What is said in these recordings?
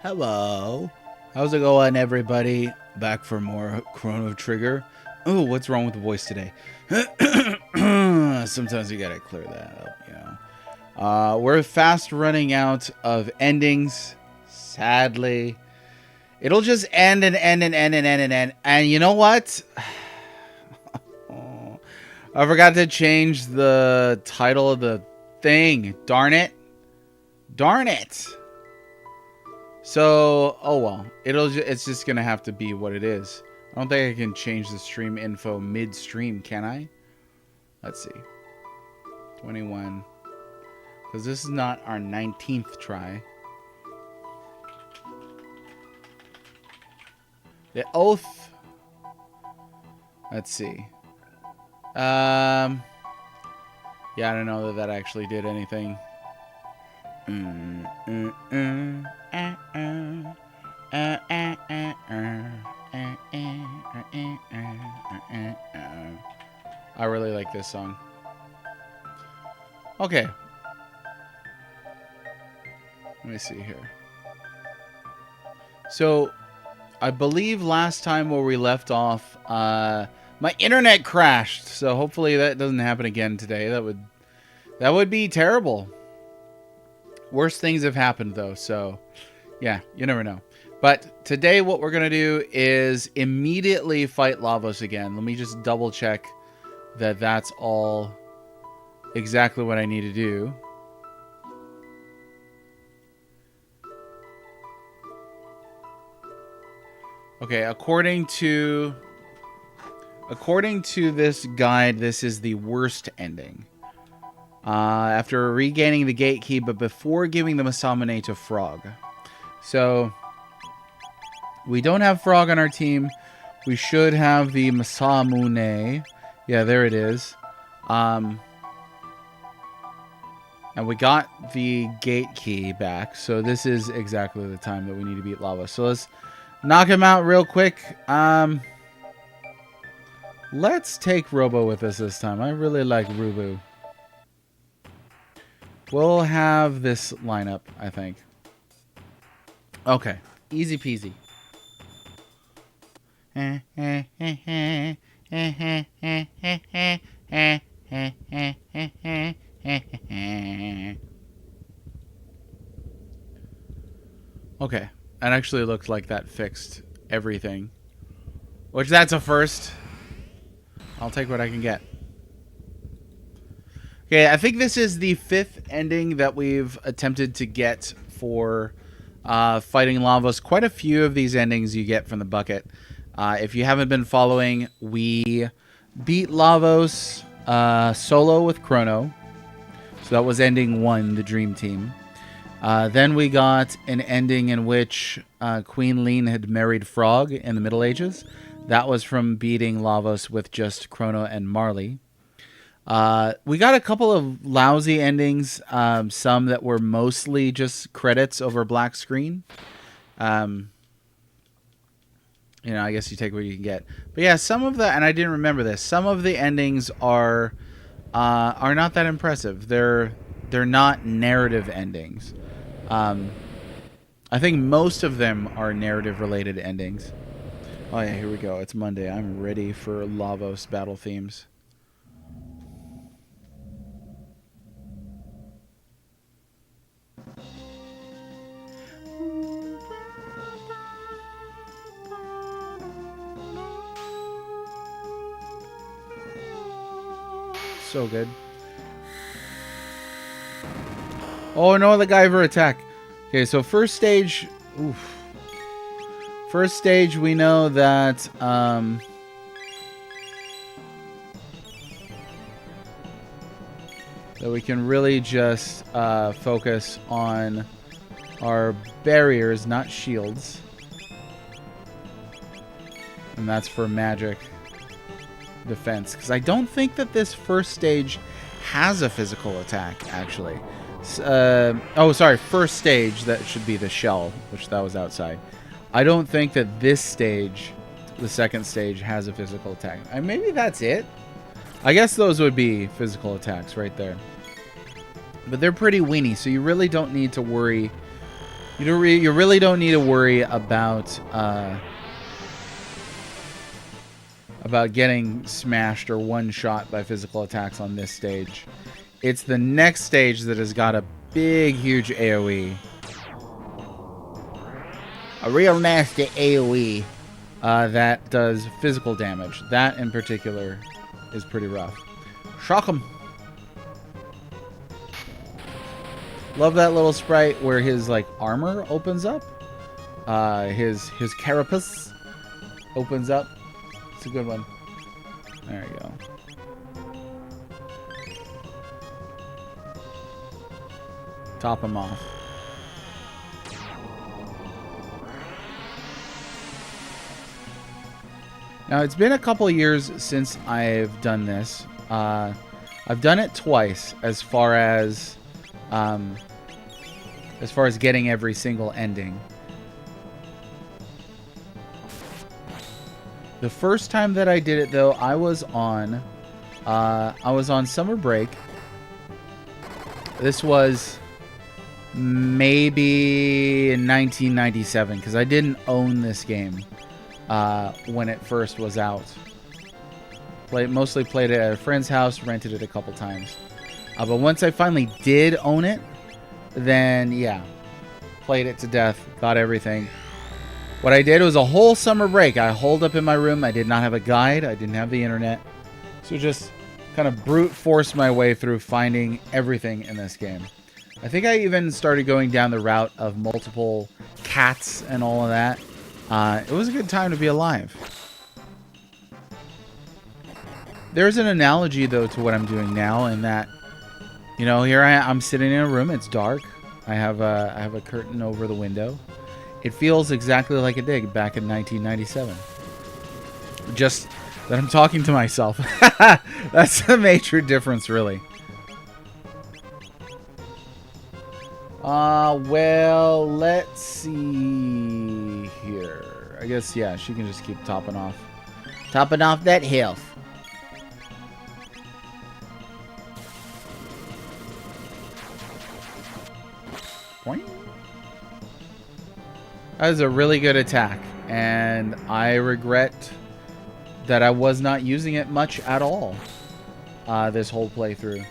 Hello. How's it going, everybody? Back for more Chrono Trigger. Oh, what's wrong with the voice today? Sometimes you gotta clear that up, you know. We're fast running out of endings. Sadly. It'll just end and end and end and end and end. And you know what? I forgot to change the title of the thing. Darn it. Darn it. So, oh well. It's just gonna have to be what it is. I don't think I can change the stream info mid-stream, can I? Let's see. 21. Because this is not our 19th try. The oath. Let's see. Yeah, I don't know that actually did anything. I really like this song. Okay. Let me see here. So, I believe last time where we left off, my internet crashed. So hopefully that doesn't happen again today. That would be terrible. Worst things have happened though, so yeah, you never know. But today what we're going to do is immediately fight Lavos again. Let me just double check that that's all exactly what I need to do. Okay, according to this guide, this is the worst ending. After regaining the gate key, but before giving the Masamune to Frog. So, we don't have Frog on our team. We should have the Masamune. Yeah, there it is. And we got the gate key back. So this is exactly the time that we need to beat Lava. So let's knock him out real quick. Let's take Robo with us this time. I really like Rubu. We'll have this lineup, I think. Okay. Easy peasy. Okay. That actually looked like that fixed everything. Which, that's a first. I'll take what I can get. Okay, I think this is the 5th ending that we've attempted to get for fighting Lavos. Quite a few of these endings you get from the bucket. If you haven't been following, we beat Lavos solo with Chrono. So that was ending 1, the Dream Team. Then we got an ending in which Queen Lean had married Frog in the Middle Ages. That was from beating Lavos with just Chrono and Marley. We got a couple of lousy endings, some that were mostly just credits over black screen. You know, I guess you take what you can get. But yeah, some of the, and I didn't remember this, some of the endings are not that impressive. They're not narrative endings. I think most of them are narrative related endings. Oh yeah, here we go. It's Monday. I'm ready for Lavos battle themes. So good. Oh no, the Guyver attack. Okay, so first stage. Oof. First stage, we know that that we can really just focus on our barriers, not shields, and that's for magic defense. Because I don't think that this first stage has a physical attack, actually. Oh, sorry, first stage, that should be the shell, which that was outside. I don't think that this stage, the second stage, has a physical attack. Maybe that's it. I guess those would be physical attacks right there. But they're pretty weenie, so you really don't need to worry. You really don't need to worry about getting smashed or one-shot by physical attacks on this stage. It's the next stage that has got a big, huge AoE. A real nasty AoE that does physical damage. That in particular is pretty rough. Shock 'em. Love that little sprite where his like armor opens up. His carapace opens up. It's a good one. There you go. Top him off. Now, it's been a couple years since I've done this. I've done it twice as far as getting every single ending. The first time that I did it, though, I was on summer break. This was maybe in 1997, because I didn't own this game when it first was out. Mostly played it at a friend's house, rented it a couple times. But once I finally did own it, then yeah, played it to death, got everything. What I did was a whole summer break. I holed up in my room. I did not have a guide. I didn't have the internet. So just kind of brute forced my way through finding everything in this game. I think I even started going down the route of multiple cats and all of that. It was a good time to be alive. There's an analogy, though, to what I'm doing now, in that, you know, here I'm sitting in a room. It's dark. I have a curtain over the window. It feels exactly like it did back in 1997. Just that I'm talking to myself. That's the major difference, really. Well, let's see here. I guess, yeah, she can just keep topping off that health. Point. That is a really good attack, and I regret that I was not using it much at all this whole playthrough.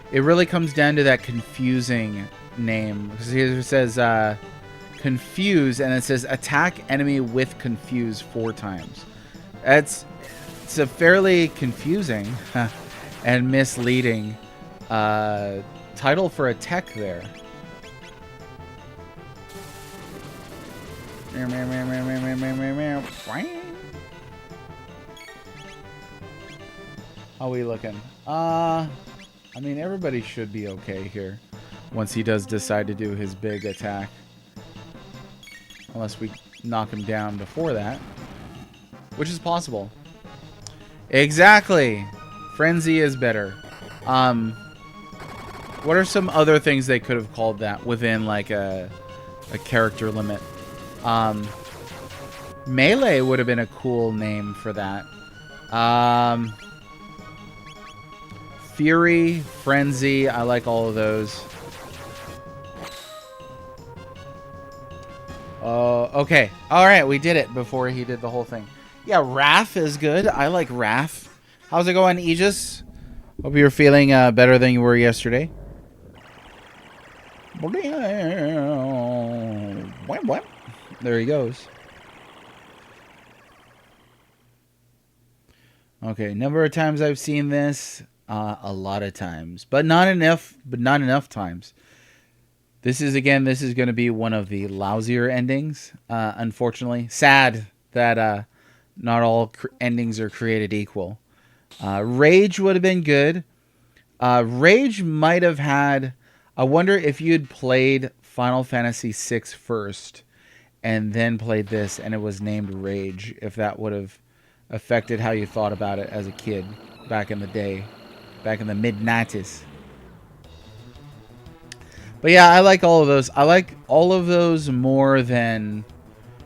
It really comes down to that confusing name, because here it says confuse, and it says attack enemy with confuse 4 times. It's a fairly confusing and misleading title for a tech there. How are we looking? I mean, everybody should be okay here once he does decide to do his big attack. Unless we knock him down before that, which is possible. Exactly. Frenzy is better. What are some other things they could have called that within like a character limit? Melee would have been a cool name for that. Fury, Frenzy, I like all of those. Okay. Alright, we did it before he did the whole thing. Yeah, Wrath is good. I like Wrath. How's it going, Aegis? Hope you're feeling better than you were yesterday. There he goes. Okay, number of times I've seen this. A lot of times. But not enough times. This is going to be one of the lousier endings, unfortunately. Sad that not all endings are created equal. Rage would have been good. Rage might have had... I wonder if you'd played Final Fantasy VI first and then played this and it was named Rage, if that would have affected how you thought about it as a kid back in the day, back in the mid-90s. But yeah, I like all of those. I like all of those more than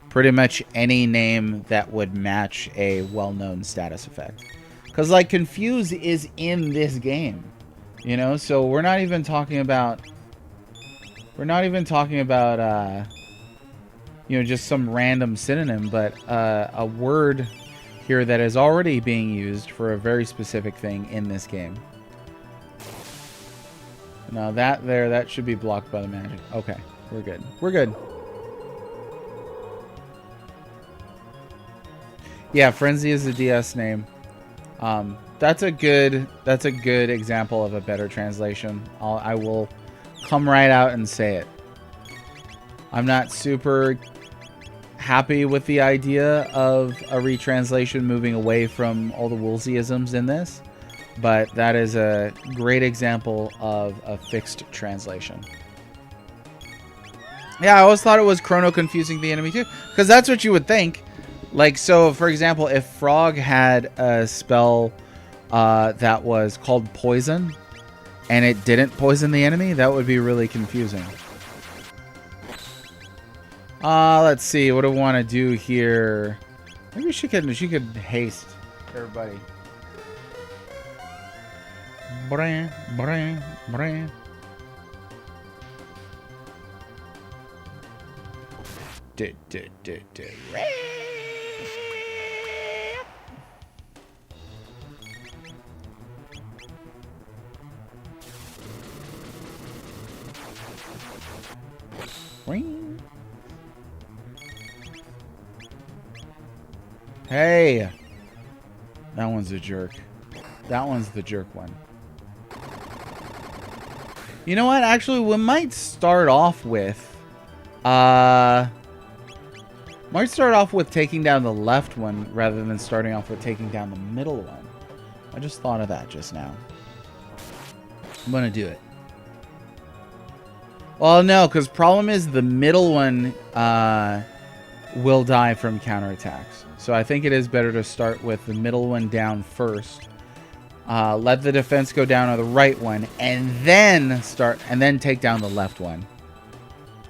pretty much any name that would match a well-known status effect. Because, like, Confuse is in this game. You know? So we're not even talking about... you know, just some random synonym, but a word here that is already being used for a very specific thing in this game. Now that should be blocked by the magic. Okay, we're good. We're good. Yeah, Frenzy is the DS name. That's a good example of a better translation. I will come right out and say it. I'm not super happy with the idea of a retranslation moving away from all the Woolseyisms in this, but that is a great example of a fixed translation. Yeah, I always thought it was Chrono confusing the enemy too, because that's what you would think. Like, so for example, if Frog had a spell that was called Poison and it didn't poison the enemy, that would be really confusing. Let's see. What do I want to do here? Maybe she could haste everybody. Bran, bran, bran. Hey! That one's a jerk. That one's the jerk one. You know what? Actually, we might start off with... taking down the left one rather than starting off with taking down the middle one. I just thought of that just now. I'm gonna do it. Well, no, because problem is the middle one will die from counterattacks. So I think it is better to start with the middle one down first. Let the defense go down on the right one, and then take down the left one.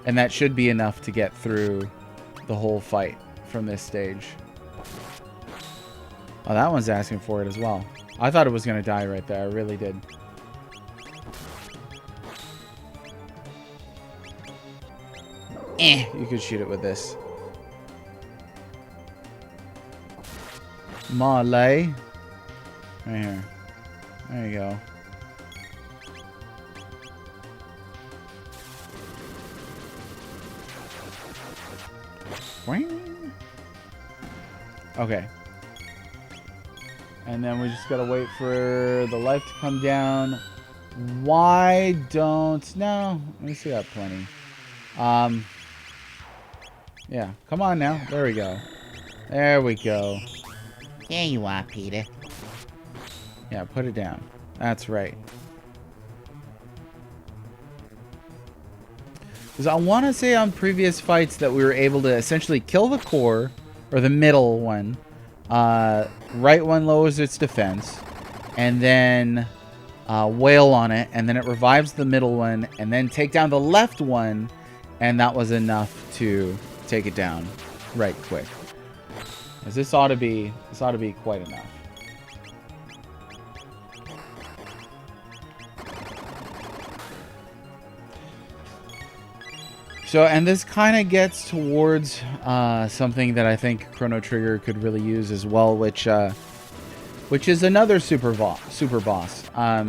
And that should be enough to get through the whole fight from this stage. Oh, that one's asking for it as well. I thought it was going to die right there. I really did. You could shoot it with this. Marley. Right here. There you go. Okay. And then we just gotta wait for the life to come down. Why don't... No. Let me see that plenty. Yeah. Come on now. There we go. There we go. There you are, Peter. Yeah, put it down. That's right. Because I want to say on previous fights that we were able to essentially kill the core, or the middle one. Right one lowers its defense. And then wail on it, and then it revives the middle one, and then take down the left one, and that was enough to take it down right quick. Because this ought to be quite enough. So, and this kind of gets towards something that I think Chrono Trigger could really use as well, which is another super boss. I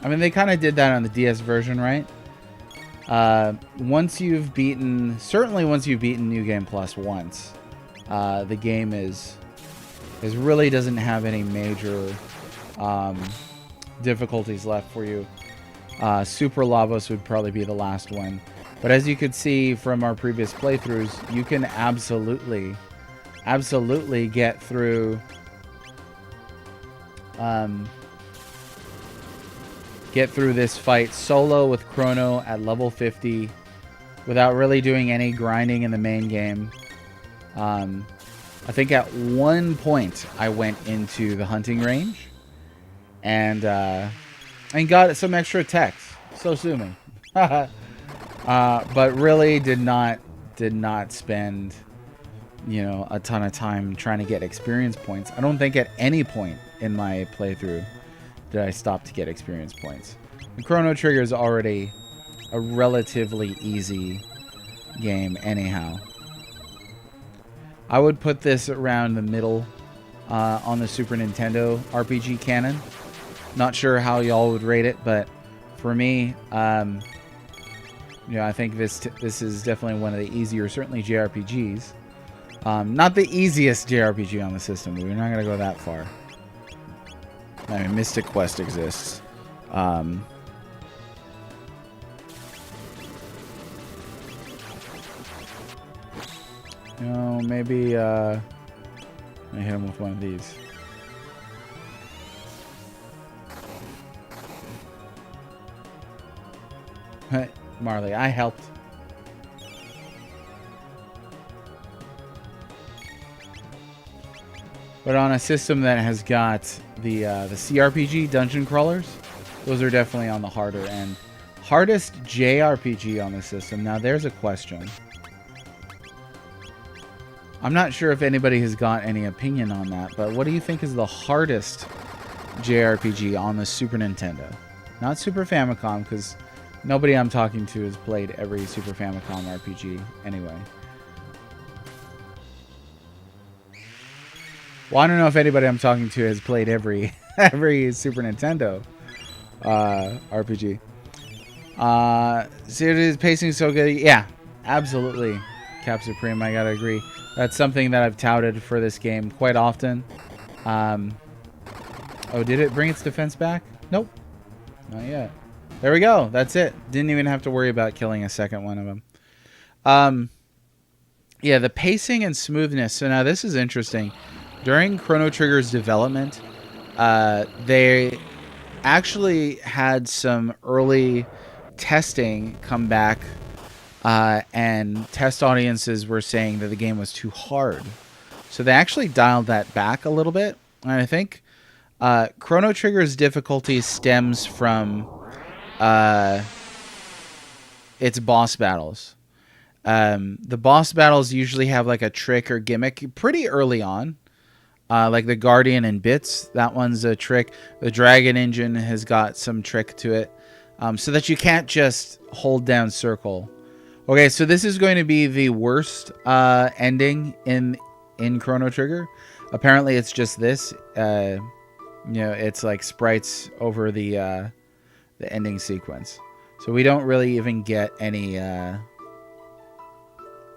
mean, they kind of did that on the DS version, right? Once you've beaten New Game Plus once, the game is really doesn't have any major difficulties left for you. Super Lavos would probably be the last one. But as you could see from our previous playthroughs, you can absolutely get through this fight solo with Chrono at level 50 without really doing any grinding in the main game. I think at one point I went into the hunting range and got some extra techs. So sue me. But really did not spend, you know, a ton of time trying to get experience points. I don't think at any point in my playthrough did I stop to get experience points. The Chrono Trigger is already a relatively easy game anyhow. I would put this around the middle on the Super Nintendo RPG canon. Not sure how y'all would rate it, but for me, I think this is definitely one of the easier, certainly JRPGs. Not the easiest JRPG on the system, but we're not going to go that far. I mean, Mystic Quest exists. Maybe I hit him with one of these. Marley, I helped. But on a system that has got the CRPG dungeon crawlers, those are definitely on the harder end. Hardest JRPG on the system. Now there's a question. I'm not sure if anybody has got any opinion on that, but what do you think is the hardest JRPG on the Super Nintendo? Not Super Famicom, because nobody I'm talking to has played every Super Famicom RPG anyway. Well, I don't know if anybody I'm talking to has played every Super Nintendo RPG. Series pacing so good. Yeah, absolutely. Cap Supreme, I gotta agree. That's something that I've touted for this game quite often. Oh, did it bring its defense back? Nope. Not yet. There we go. That's it. Didn't even have to worry about killing a second one of them. Yeah, the pacing and smoothness. So now this is interesting. During Chrono Trigger's development, they actually had some early testing come back, and test audiences were saying that the game was too hard. So they actually dialed that back a little bit. And I think Chrono Trigger's difficulty stems from its boss battles. The boss battles usually have like a trick or gimmick pretty early on. Like the Guardian and Bits, that one's a trick. The Dragon Engine has got some trick to it, so that you can't just hold down circle. Okay, so this is going to be the worst ending in Chrono Trigger. Apparently, it's just this. It's like sprites over the ending sequence, so we don't really even get any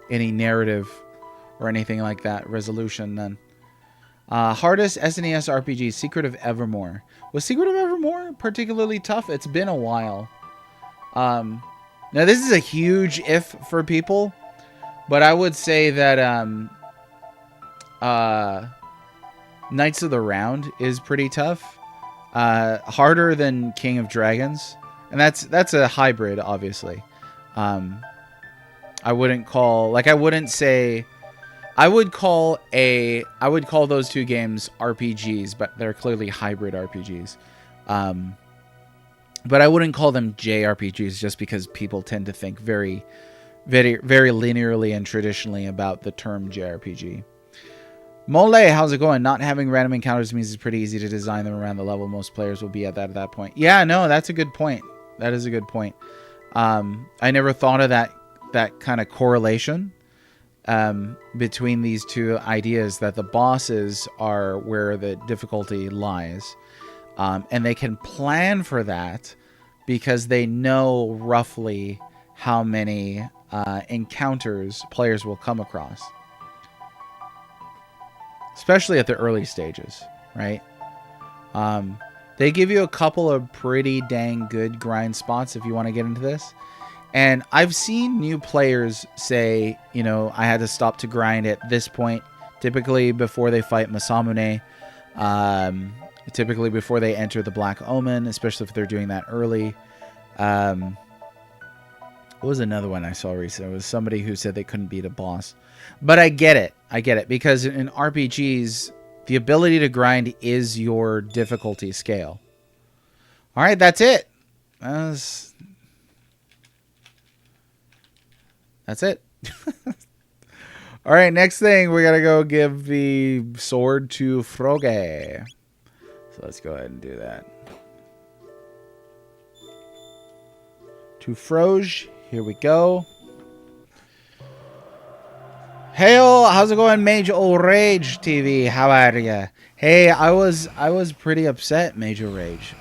narrative or anything like that resolution then. Hardest SNES RPG, Secret of Evermore. Was Secret of Evermore particularly tough? It's been a while. Now, this is a huge if for people, but I would say that Knights of the Round is pretty tough. Harder than King of Dragons. And that's a hybrid, obviously. I would call those two games RPGs, but they're clearly hybrid RPGs. But I wouldn't call them JRPGs just because people tend to think very, very, very linearly and traditionally about the term JRPG. Mole, how's it going? Not having random encounters means it's pretty easy to design them around the level most players will be at that point. Yeah, no, that's a good point. That is a good point. I never thought of that kind of correlation between these two ideas, that the bosses are where the difficulty lies. And they can plan for that because they know roughly how many encounters players will come across. Especially at the early stages, right? They give you a couple of pretty dang good grind spots if you want to get into this. And I've seen new players say, you know, I had to stop to grind at this point, typically before they fight Masamune, typically before they enter the Black Omen, especially if they're doing that early. What was another one I saw recently? It was somebody who said they couldn't beat a boss. But I get it. I get it. Because in RPGs, the ability to grind is your difficulty scale. All right, that's it. That's it. All right, next thing, we got to go give the sword to Froge. So let's go ahead and do that. To Froge, here we go. Hail, how's it going, Major Rage TV? How are ya? Hey, I was pretty upset, Major Rage.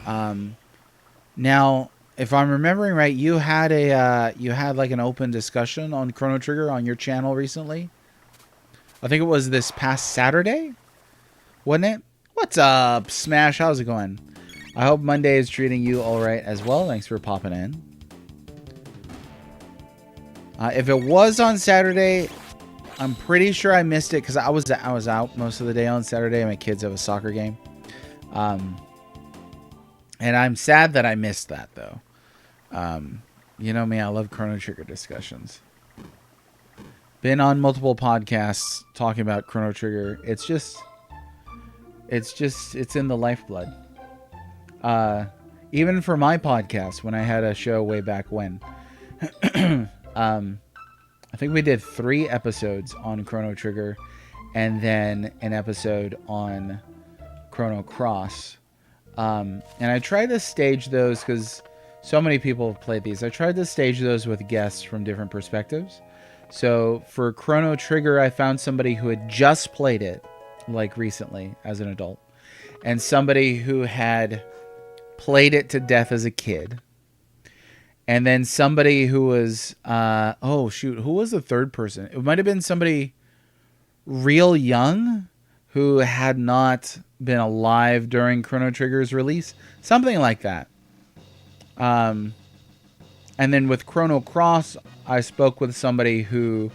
Now, if I'm remembering right, you had like an open discussion on Chrono Trigger on your channel recently. I think it was this past Saturday, wasn't it? What's up, Smash? How's it going? I hope Monday is treating you all right as well. Thanks for popping in. If it was on Saturday, I'm pretty sure I missed it because I was out most of the day on Saturday. My kids have a soccer game, and I'm sad that I missed that though. You know me, I love Chrono Trigger discussions. Been on multiple podcasts talking about Chrono Trigger. It's in the lifeblood. Even for my podcast, when I had a show way back when. I think we did 3 episodes on Chrono Trigger and then an episode on Chrono Cross. And I tried to stage those because so many people have played these. I tried to stage those with guests from different perspectives. So for Chrono Trigger, I found somebody who had just played it, like recently as an adult, and somebody who had played it to death as a kid. And then somebody who was, oh shoot, who was the third person? It might have been somebody real young who had not been alive during Chrono Trigger's release. Something like that. And then with Chrono Cross, I spoke with somebody who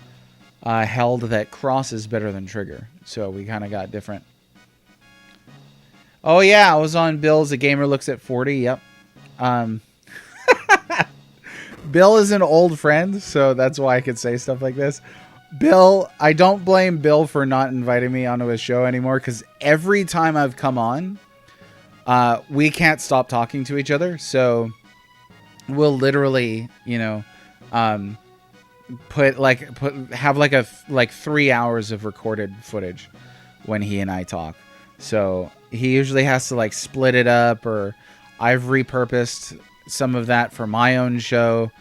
held that Cross is better than Trigger. So we kind of got different. Oh yeah, I was on Bill's A Gamer Looks at 40. Yep. Bill is an old friend, so that's why I could say stuff like this. Bill, I don't blame Bill for not inviting me onto his show anymore, because every time I've come on, we can't stop talking to each other. So we'll literally, you know, have like 3 hours of recorded footage when he and I talk. So he usually has to like split it up, or I've repurposed some of that for my own show.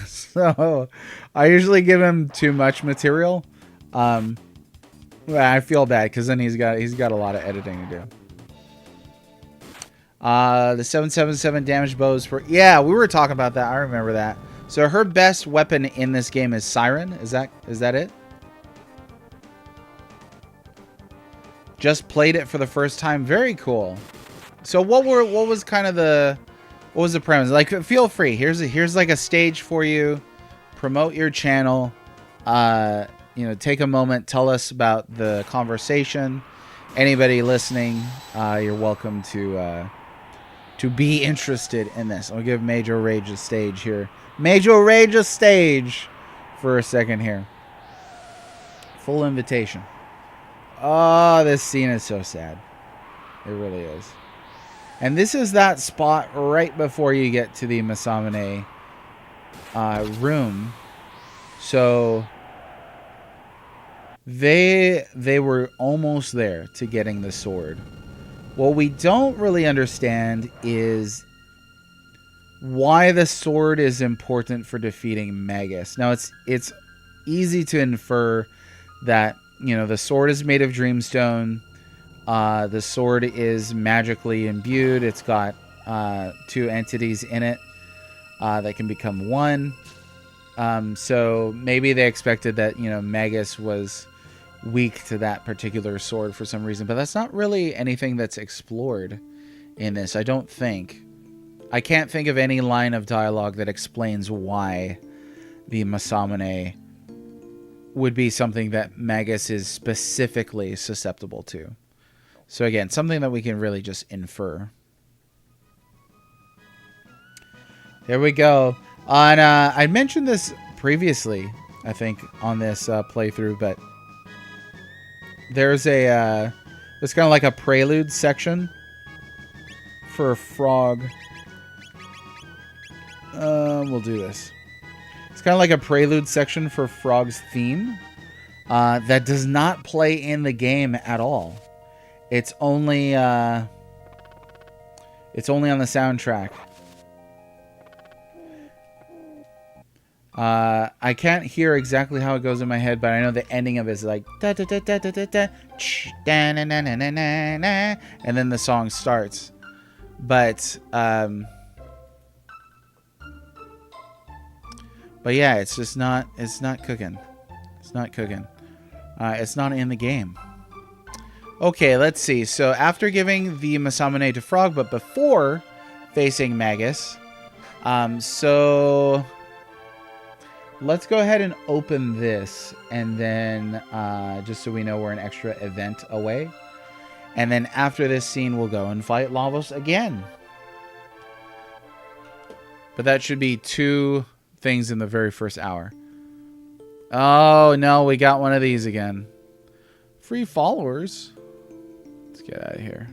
So I usually give him too much material. I feel bad because then he's got a lot of editing to do. The 777 damage bows for, yeah, we were talking about that. I remember that. So her best weapon in this game is Siren. Is that it? Just played it for the first time. Very cool. So what was the premise? Like, feel free. Here's like a stage for you. Promote your channel. You know, take a moment. Tell us about the conversation. Anybody listening, you're welcome to be interested in this. I'll give Major Rage a stage here. Major Rage a stage for a second here. Full invitation. Oh, this scene is so sad. It really is. And this is that spot right before you get to the Masamune room. So they were almost there to getting the sword. What we don't really understand is why the sword is important for defeating Magus. Now, it's easy to infer that, you know, the sword is made of dreamstone. The sword is magically imbued. It's got 2 entities in it that can become one. So maybe they expected that, you know, Magus was weak to that particular sword for some reason, but that's not really anything that's explored in this, I don't think. I can't think of any line of dialogue that explains why the Masamune would be something that Magus is specifically susceptible to. So again, something that we can really just infer. There we go. On I mentioned this previously, I think, on this playthrough, but there's a there's kind of like a prelude section for Frog. We'll do this. It's kind of like a prelude section for Frog's theme that does not play in the game at all. It's only on the soundtrack. I can't hear exactly how it goes in my head, but I know the ending of it is like da da da da da da da, da na na na na na na, and then the song starts. But yeah, it's just not. It's not cooking. It's not cooking. It's not in the game. Okay, let's see. So after giving the Masamune to Frog, but before facing Magus, so let's go ahead and open this, and then just so we know we're an extra event away. And then after this scene, we'll go and fight Lavos again. But that should be 2 things in the very first hour. Oh, no, we got one of these again. Free followers. Let's get out of here.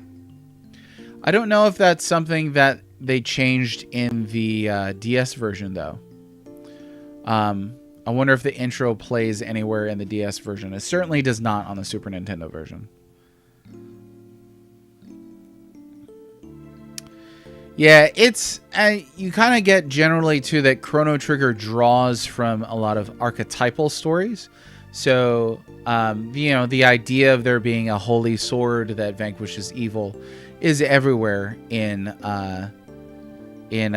I don't know if that's something that they changed in the DS version, though. I wonder if the intro plays anywhere in the DS version. It certainly does not on the Super Nintendo version. Yeah, it's you kind of get generally too that Chrono Trigger draws from a lot of archetypal stories. So, you know, the idea of there being a holy sword that vanquishes evil is everywhere in you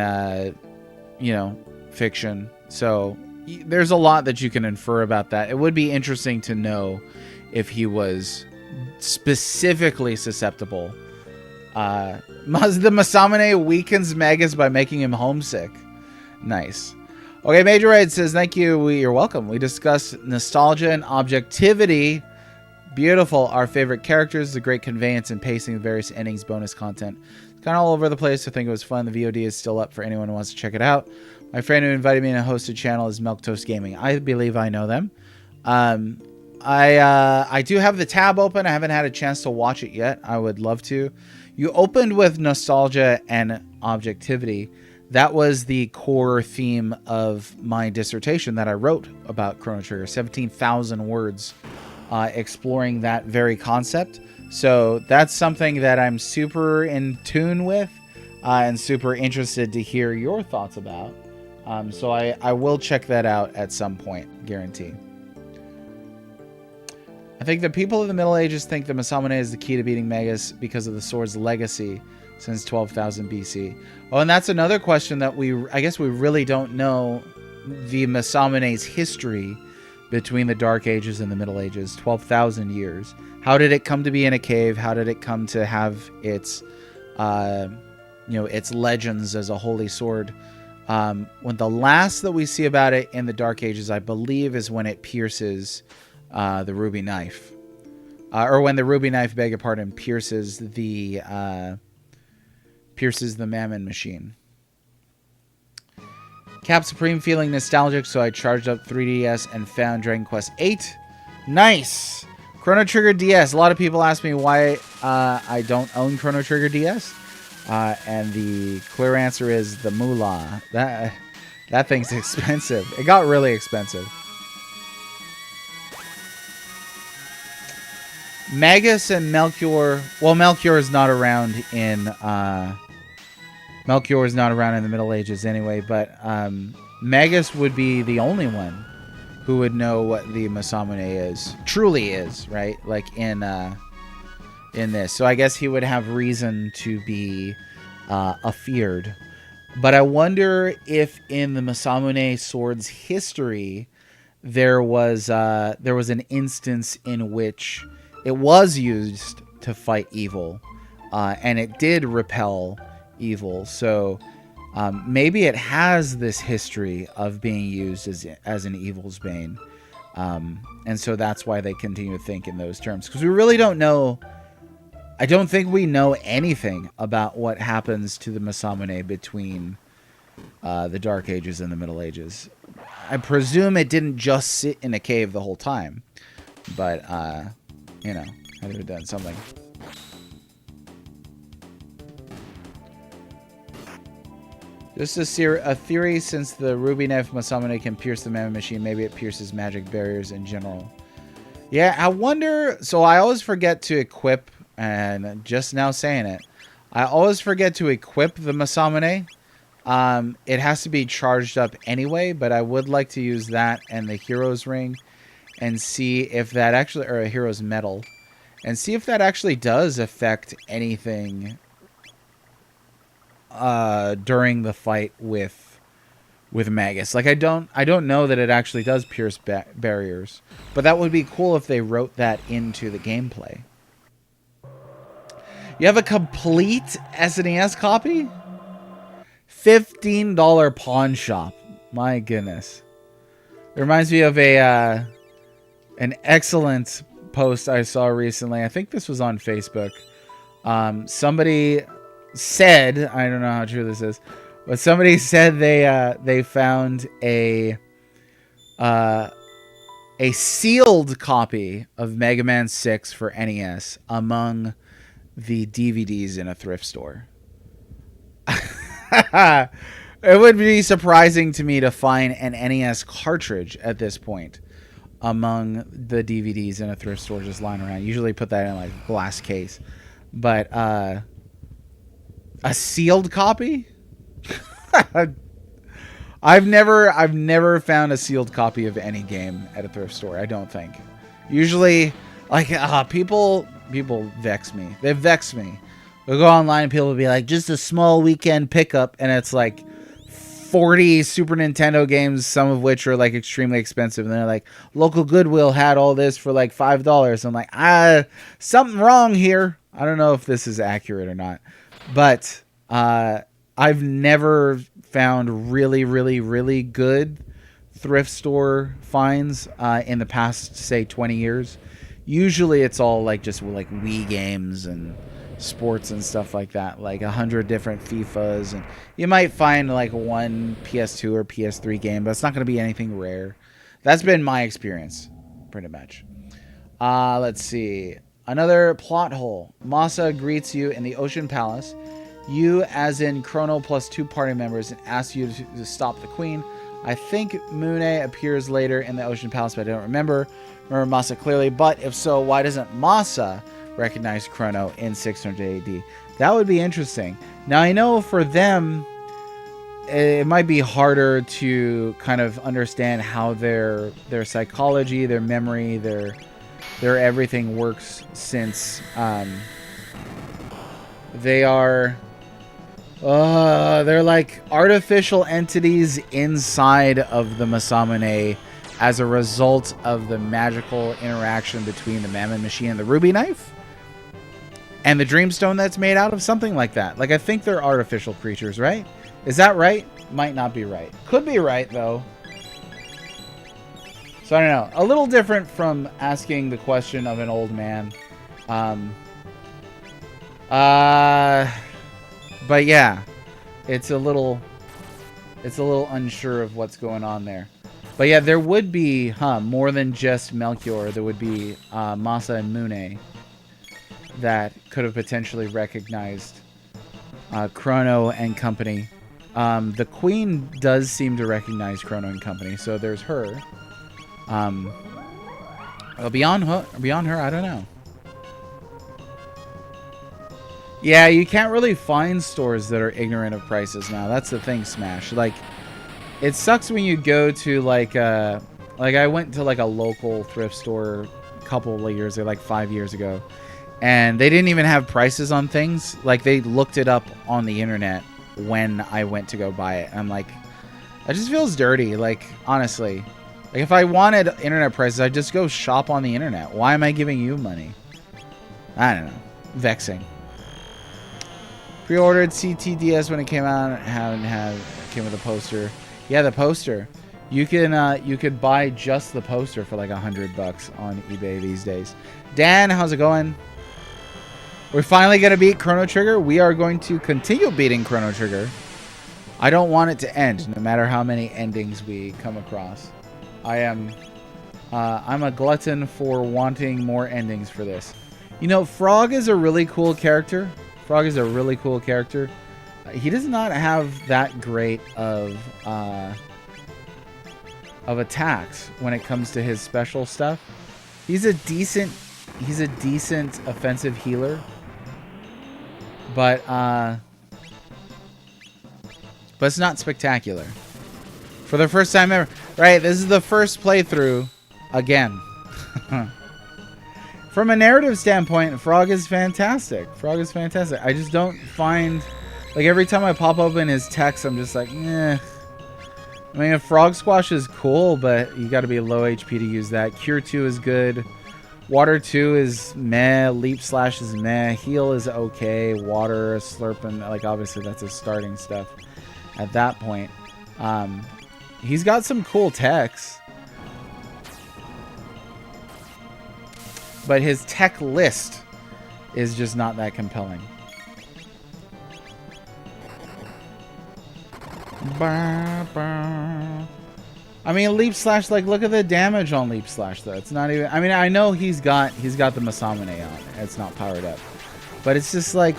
know, fiction. So there's a lot that you can infer about that. It would be interesting to know if he was specifically susceptible. The Masamune weakens Magus by making him homesick. Nice. Okay, Major Red says, thank you. You're welcome. We discussed nostalgia and objectivity. Beautiful. Our favorite characters, the great conveyance and pacing of various endings, bonus content. It's kind of all over the place. I think it was fun. The VOD is still up for anyone who wants to check it out. My friend who invited me to host a channel is Milquetoast Gaming. I believe I know them. I do have the tab open. I haven't had a chance to watch it yet. I would love to. You opened with nostalgia and objectivity. That was the core theme of my dissertation that I wrote about Chrono Trigger. 17,000 words exploring that very concept. So that's something that I'm super in tune with and super interested to hear your thoughts about. So I will check that out at some point, guarantee. I think the people of the Middle Ages think the Masamune is the key to beating Magus because of the sword's legacy since 12,000 BC. Oh, and that's another question that I guess we really don't know the Masamune's history between the Dark Ages and the Middle Ages, 12,000 years. How did it come to be in a cave? How did it come to have its, its legends as a holy sword? When the last that we see about it in the Dark Ages, I believe, is when it pierces the ruby knife, or when the ruby knife, beg your pardon, pierces the Mammon machine. Cap Supreme feeling nostalgic, so I charged up 3DS and found Dragon Quest VIII. Nice. Chrono Trigger DS. A lot of people ask me why I don't own Chrono Trigger DS. And the clear answer is the moolah. That thing's expensive. It got really expensive. Magus and Melchior. Well, Melchior is not around in the Middle Ages anyway. But Magus would be the only one who would know what the Masamune truly is, right? Like in this. So I guess he would have reason to be afeared. But I wonder if in the Masamune sword's history there was an instance in which it was used to fight evil, and it did repel evil. So maybe it has this history of being used as an evil's bane, and so that's why they continue to think in those terms. Because we really don't know. I don't think we know anything about what happens to the Masamune between the Dark Ages and the Middle Ages. I presume it didn't just sit in a cave the whole time, but you know, had to have done something. Just a theory, since the ruby knife Masamune can pierce the Mammoth Machine, maybe it pierces magic barriers in general. Yeah, I wonder. So I always forget to equip, and just now saying it, I always forget to equip the Masamune. It has to be charged up anyway, but I would like to use that and the Hero's Ring and see if that actually, or a Hero's Medal, and see if that actually does affect anything during the fight with Magus. Like I don't know that it actually does pierce barriers, but that would be cool if they wrote that into the gameplay. You have a complete SNES copy? $15 pawn shop. My goodness. It reminds me of an excellent post I saw recently. I think this was on Facebook. Somebody said, I don't know how true this is, but somebody said they found a sealed copy of Mega Man 6 for NES among the DVDs in a thrift store. It would be surprising to me to find an NES cartridge at this point among the DVDs in a thrift store just lying around. Usually put that in like a glass case, but a sealed copy? I've never found a sealed copy of any game at a thrift store. I don't think. Usually, like people vex me. They vex me. We'll go online and people will be like, just a small weekend pickup, and it's like 40 Super Nintendo games, some of which are like extremely expensive, and they're like, local Goodwill had all this for like $5. I'm like, something wrong here. I don't know if this is accurate or not, but I've never found really, really, really good thrift store finds in the past, say, 20 years. Usually it's all like just like Wii games and sports and stuff like that, like 100 different FIFAs, and you might find like one PS2 or PS3 game, but it's not going to be anything rare. That's been my experience, pretty much. Let's see. Another plot hole. Masa greets you in the Ocean Palace. You, as in Chrono plus 2 party members, and asks you to stop the queen. I think Mune appears later in the Ocean Palace, but I don't remember Masa clearly. But if so, why doesn't Masa recognize Chrono in 600 AD? That would be interesting. Now, I know for them, it might be harder to kind of understand how their psychology, their memory, their everything works, since they're like artificial entities inside of the Masamune as a result of the magical interaction between the Mammoth Machine and the ruby knife and the Dreamstone that's made out of something like that. Like, I think they're artificial creatures, right? Is that right? Might not be right. Could be right, though. So I don't know. A little different from asking the question of an old man. But yeah, it's a little unsure of what's going on there. But yeah, there would be, more than just Melchior. There would be Masa and Mune that could have potentially recognized Chrono and Company. The Queen does seem to recognize Chrono and Company, so there's her. Beyond her, I don't know. Yeah, you can't really find stores that are ignorant of prices now. That's the thing, Smash. Like, it sucks when you go to like I went to like a local thrift store a couple of years ago, like 5 years ago, and they didn't even have prices on things. Like, they looked it up on the internet when I went to go buy it. I'm like, that just feels dirty. Like, honestly, like if I wanted internet prices, I'd just go shop on the internet. Why am I giving you money? I don't know. Vexing. Pre-ordered CTDS when it came out. Came with a poster. Yeah, the poster. You could buy just the poster for like $100 on eBay these days. Dan, how's it going? We're finally gonna beat Chrono Trigger. We are going to continue beating Chrono Trigger. I don't want it to end, no matter how many endings we come across. I'm a glutton for wanting more endings for this. You know, Frog is a really cool character. Frog is a really cool character. He does not have that great of attacks when it comes to his special stuff. He's a decent offensive healer, but it's not spectacular. For the first time ever, right? This is the first playthrough again. From a narrative standpoint, Frog is fantastic. Frog is fantastic. I just don't find, like, every time I pop open his text, I'm just like, eh. I mean, Frog Squash is cool, but you got to be low HP to use that. Cure 2 is good. Water 2 is meh. Leap Slash is meh. Heal is okay. Water, Slurping, like, obviously that's his starting stuff at that point. He's got some cool techs. But his tech list is just not that compelling. I mean, Leap Slash, like, look at the damage on Leap Slash, though. It's not even... I mean, I know he's got the Masamune on. It's not powered up. But it's just, like...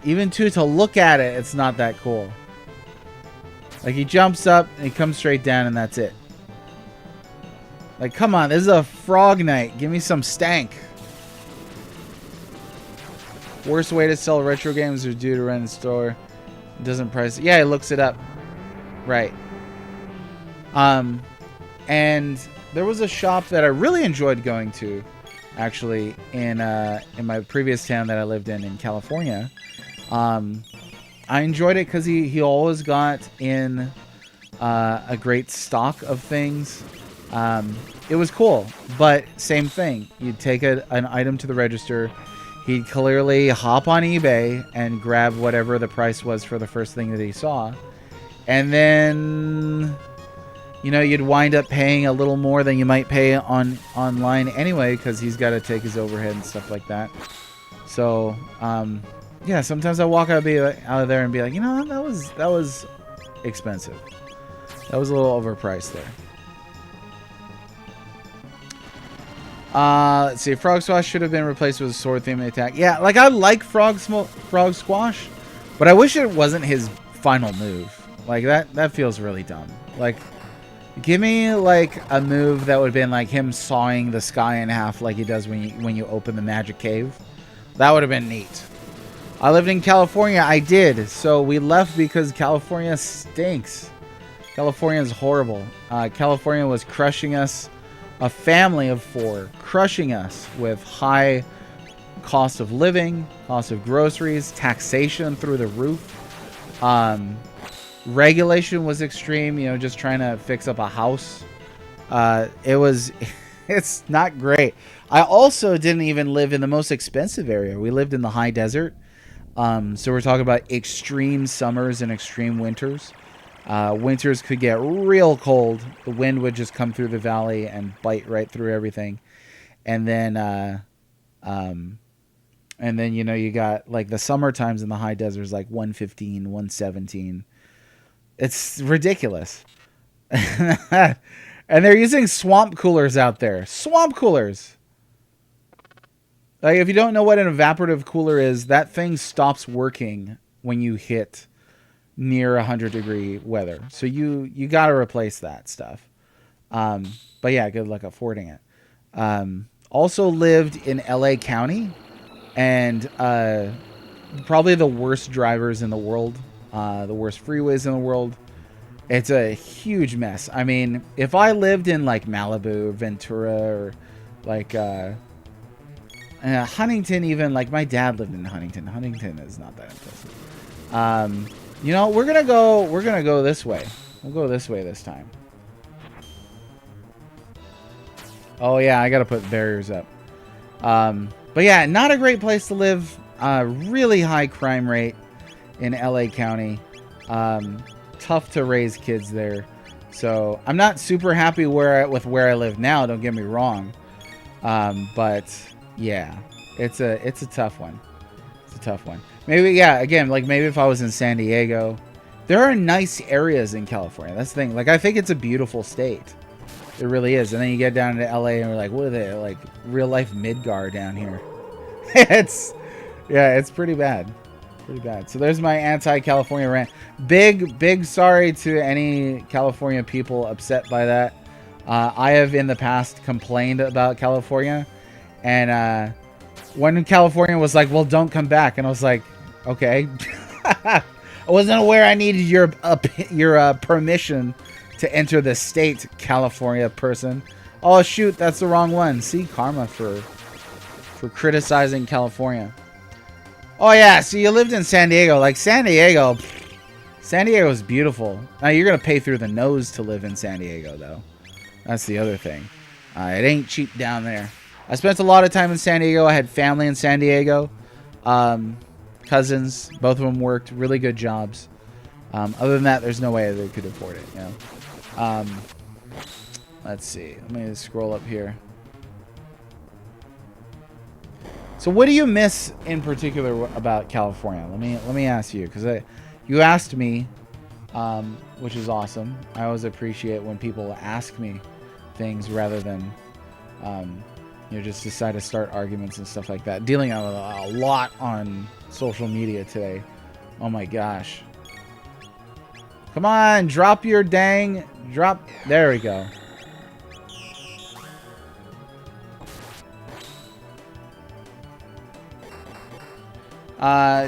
Even, to look at it, it's not that cool. Like, he jumps up, and he comes straight down, and that's it. Like, come on, this is a Frog Night. Give me some stank. Worst way to sell retro games is due to rent in store. It doesn't price it. Yeah, he looks it up. Right. And there was a shop that I really enjoyed going to, actually, in my previous town that I lived in California. I enjoyed it because he always got in a great stock of things. It was cool, but same thing. You'd take an item to the register. He'd clearly hop on eBay and grab whatever the price was for the first thing that he saw. And then, you know, you'd wind up paying a little more than you might pay online anyway, because he's got to take his overhead and stuff like that. So, yeah, sometimes I walk out of there and be like, you know, that was expensive. That was a little overpriced there. Let's see. Frog Squash should have been replaced with a sword theme attack. Yeah, like, I like Frog Squash, but I wish it wasn't his final move. Like, that feels really dumb. Like, give me, like, a move that would have been like him sawing the sky in half like he does when you open the magic cave. That would have been neat. I lived in California. I did. So we left because California stinks. California is horrible. California was crushing us. A family of 4 crushing us with high cost of living, cost of groceries, taxation through the roof. Regulation was extreme, you know, just trying to fix up a house. It's not great. I also didn't even live in the most expensive area. We lived in the high desert. So we're talking about extreme summers and extreme winters. Winters could get real cold. The wind would just come through the valley and bite right through everything. And then, you know, you got like the summer times in the high desert is like 115, 117. It's ridiculous. And they're using swamp coolers out there. Swamp coolers. Like, if you don't know what an evaporative cooler is, that thing stops working when you hit near 100-degree weather. So you got to replace that stuff. But yeah, good luck affording it. Also lived in LA County, and probably the worst drivers in the world, the worst freeways in the world. It's a huge mess. I mean, if I lived in like Malibu, Ventura, or like Huntington, even like my dad lived in Huntington. Huntington is not that impressive. You know, we're gonna go this way. We'll go this way this time. Oh yeah, I gotta put barriers up. But yeah, not a great place to live. Really high crime rate in LA County. Tough to raise kids there. So I'm not super happy with where I live now. Don't get me wrong. But yeah, it's a tough one. It's a tough one. Maybe, yeah, again, like maybe if I was in San Diego. There are nice areas in California. That's the thing. Like, I think it's a beautiful state. It really is. And then you get down to LA and we're like, what are they? Like, real life Midgar down here. It's pretty bad. Pretty bad. So there's my anti-California rant. Big sorry to any California people upset by that. I have in the past complained about California. And when California was like, well, don't come back. And I was like, okay. I wasn't aware I needed your permission to enter the state, California person. Oh, shoot, that's the wrong one. See, karma for criticizing California. Oh, yeah, so you lived in San Diego. Like, San Diego is beautiful. Now, you're going to pay through the nose to live in San Diego, though. That's the other thing. It ain't cheap down there. I spent a lot of time in San Diego. I had family in San Diego. Cousins. Both of them worked really good jobs. Other than that, there's no way they could afford it, you know. Let's see. Let me scroll up here. So what do you miss in particular about California? Let me ask you, because you asked me, which is awesome. I always appreciate when people ask me things rather than just decide to start arguments and stuff like that. Dealing with a lot on social media today. Oh my gosh. Come on, drop. There we go.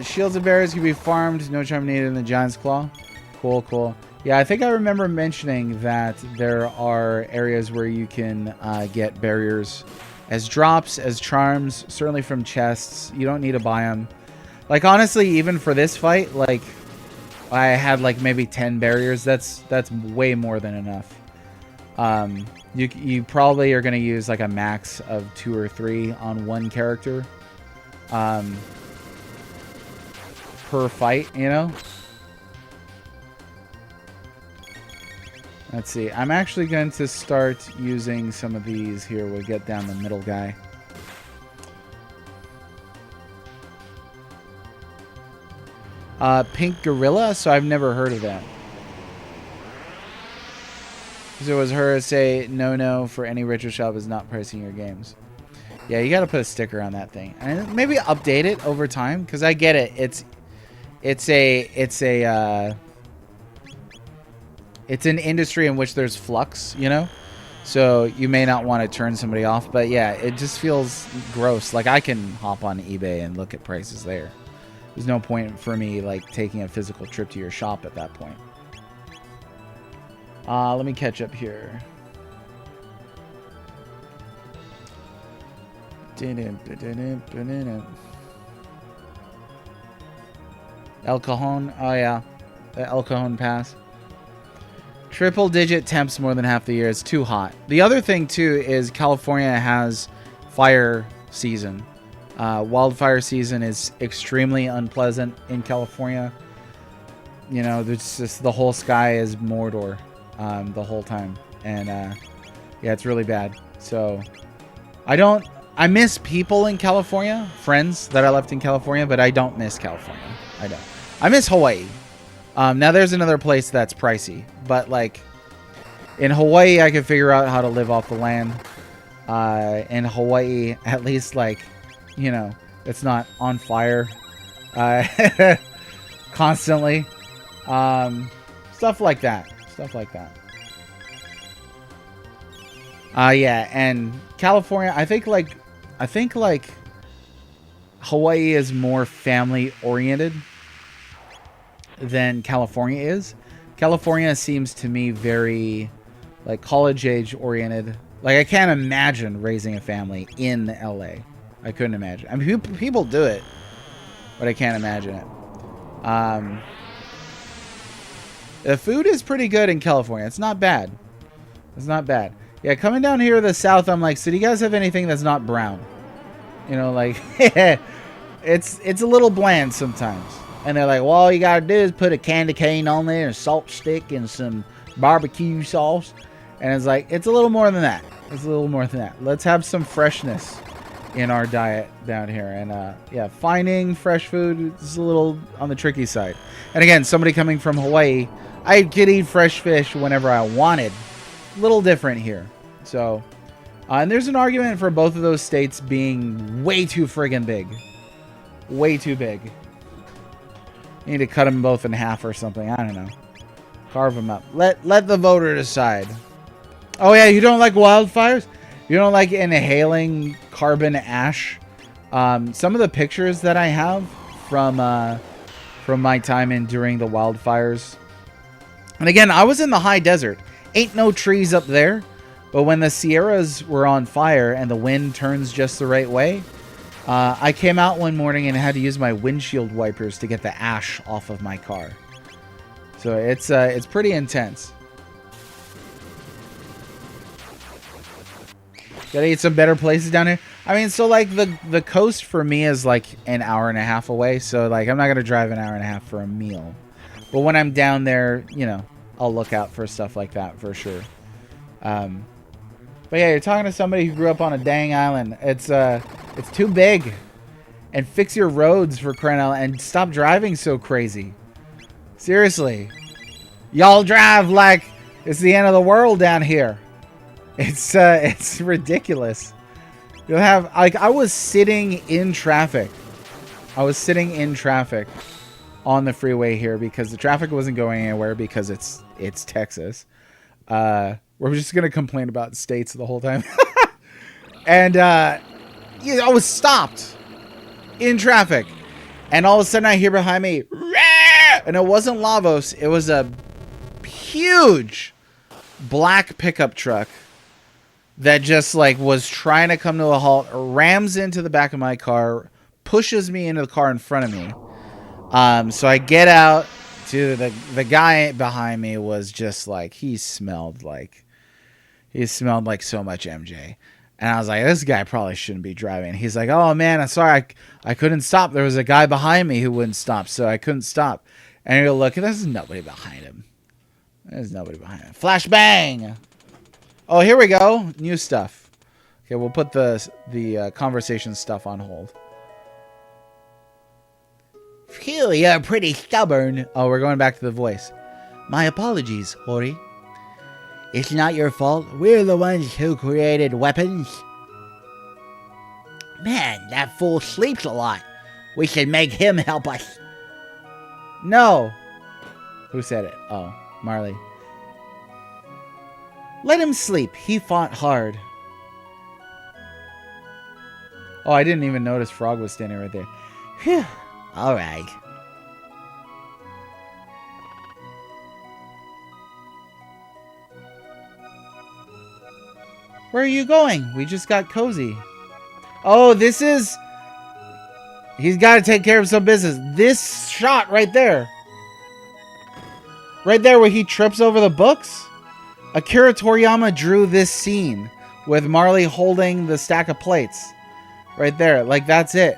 Shields and berries can be farmed. No charm needed in the Giant's Claw. Cool. Yeah, I think I remember mentioning that there are areas where you can get barriers as drops, as charms, certainly from chests. You don't need to buy them. Like, honestly, even for this fight, like, I had like maybe 10 barriers. That's way more than enough. You probably are going to use like a max of 2 or 3 on one character per fight, you know? Let's see. I'm actually going to start using some of these here. We'll get down the middle guy. Pink Gorilla? So I've never heard of that. So it was her say, no, for any retro shop is not pricing your games. Yeah, you got to put a sticker on that thing. And maybe update it over time, because I get it. It's an industry in which there's flux, you know? So you may not want to turn somebody off, but yeah, it just feels gross. Like, I can hop on eBay and look at prices there. There's no point for me, like, taking a physical trip to your shop at that point. Let me catch up here. El Cajon. Oh, yeah. The El Cajon Pass. Triple-digit temps more than half the year. It's too hot. The other thing, too, is California has fire season. Wildfire season is extremely unpleasant in California. You know, there's just the whole sky is Mordor the whole time. And, yeah, it's really bad. So, I miss people in California, friends that I left in California, but I don't miss California. I don't. I miss Hawaii. Now, there's another place that's pricey, but, like, in Hawaii, I could figure out how to live off the land. In Hawaii, at least, like, you know, it's not on fire. constantly. Stuff like that. Stuff like that. Yeah, and California, I think like Hawaii is more family oriented than California is. California seems to me very like college age oriented. Like I can't imagine raising a family in LA. I couldn't imagine. I mean, people do it, but I can't imagine it. The food is pretty good in California. It's not bad. It's not bad. Yeah, coming down here to the south, I'm like, so do you guys have anything that's not brown? You know, like, it's a little bland sometimes. And they're like, well, all you gotta do is put a candy cane on there, a salt stick, and some barbecue sauce. And it's like, it's a little more than that. It's a little more than that. Let's have some freshness in our diet down here. And yeah, finding fresh food is a little on the tricky side. And again, somebody coming from Hawaii, I could eat fresh fish whenever I wanted. A little different here. So, and there's an argument for both of those states being way too friggin' big. Way too big. You need to cut them both in half or something. I don't know. Carve them up. Let the voter decide. Oh yeah, you don't like wildfires? You don't like inhaling carbon ash? Some of the pictures that I have from my time in during the wildfires. And again, I was in the high desert. Ain't no trees up there. But when the Sierras were on fire and the wind turns just the right way, I came out one morning and had to use my windshield wipers to get the ash off of my car. So it's pretty intense. Gotta eat some better places down here. I mean, so like the coast for me is like an hour and a half away. So like I'm not gonna drive an hour and a half for a meal. But when I'm down there, you know, I'll look out for stuff like that for sure. But yeah, you're talking to somebody who grew up on a dang island. It's too big. And fix your roads for crying out loud, and stop driving so crazy. Seriously. Y'all drive like it's the end of the world down here. It's ridiculous. You'll have like I was sitting in traffic. I was sitting in traffic on the freeway here because the traffic wasn't going anywhere because it's Texas. We're just gonna complain about states the whole time. And yeah, I was stopped in traffic, and all of a sudden I hear behind me, Rah! And it wasn't Lavos. It was a huge black pickup truck that just like was trying to come to a halt, rams into the back of my car, pushes me into the car in front of me. So I get out. To the guy behind me was just like he smelled like so much MJ, and I was like, this guy probably shouldn't be driving. He's like, oh man, I'm sorry, I couldn't stop. There was a guy behind me who wouldn't stop, so I couldn't stop. And you look, there's nobody behind him. There's nobody behind him. Flashbang. Oh, here we go. New stuff. Okay, we'll put the conversation stuff on hold. Phew, you're pretty stubborn. Oh, we're going back to the voice. My apologies, Hori. It's not your fault. We're the ones who created weapons. Man, that fool sleeps a lot. We should make him help us. No. Who said it? Oh, Marley. Let him sleep. He fought hard. Oh, I didn't even notice Frog was standing right there. Phew. All right. Where are you going? We just got cozy. Oh, this is... He's got to take care of some business. This shot right there. Right there where he trips over the books. Akira Toriyama drew this scene with Marley holding the stack of plates. Right there. Like, that's it.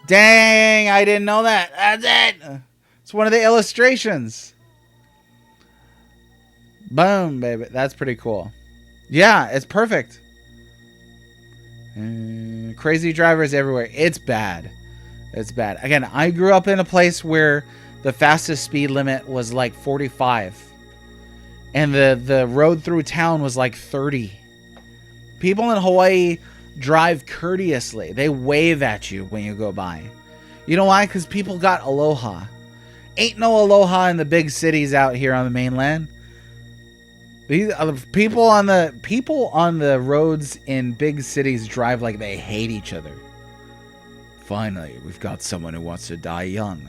Dang, I didn't know that. That's it. It's one of the illustrations. Boom, baby. That's pretty cool. Yeah, it's perfect. Crazy drivers everywhere. It's bad. It's bad. Again, I grew up in a place where the fastest speed limit was like 45. And the road through town was like 30. People in Hawaii drive courteously. They wave at you when you go by. You know why? Because people got aloha. Ain't no aloha in the big cities out here on the mainland. These people on the roads in big cities drive like they hate each other. Finally, we've got someone who wants to die young.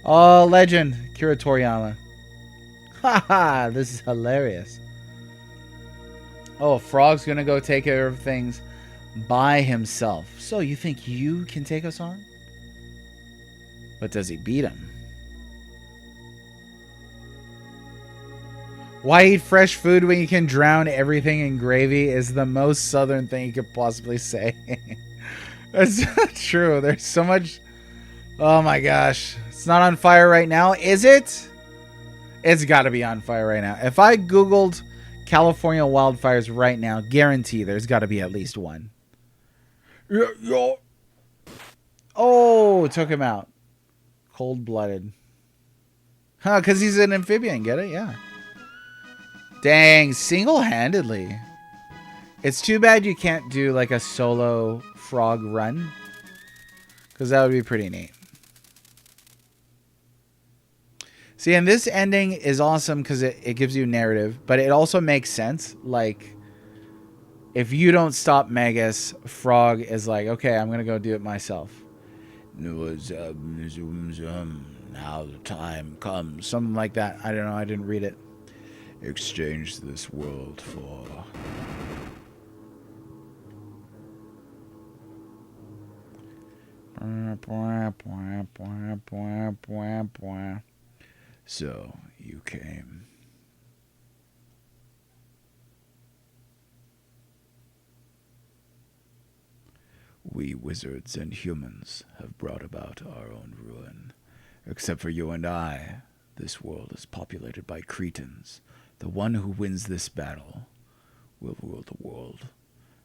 Oh, legend, Kira Toriyama. Haha, this is hilarious. Oh, Frog's gonna go take care of things by himself. So you think you can take us on? But does he beat him? Why eat fresh food when you can drown everything in gravy is the most southern thing you could possibly say. That's not true. There's so much... Oh my gosh. It's not on fire right now. Is it? It's got to be on fire right now. If I Googled California wildfires right now, guarantee there's got to be at least one. Oh, took him out. Cold-blooded. Huh, because he's an amphibian. Get it? Yeah. Dang, single-handedly. It's too bad you can't do like a solo frog run. Because that would be pretty neat. See, and this ending is awesome because it gives you narrative. But it also makes sense. Like, if you don't stop Magus, Frog is like, okay, I'm going to go do it myself. Now the time comes. Something like that. I don't know. I didn't read it. Exchange this world for... So, you came. We wizards and humans have brought about our own ruin. Except for you and I, this world is populated by Cretans. The one who wins this battle will rule the world.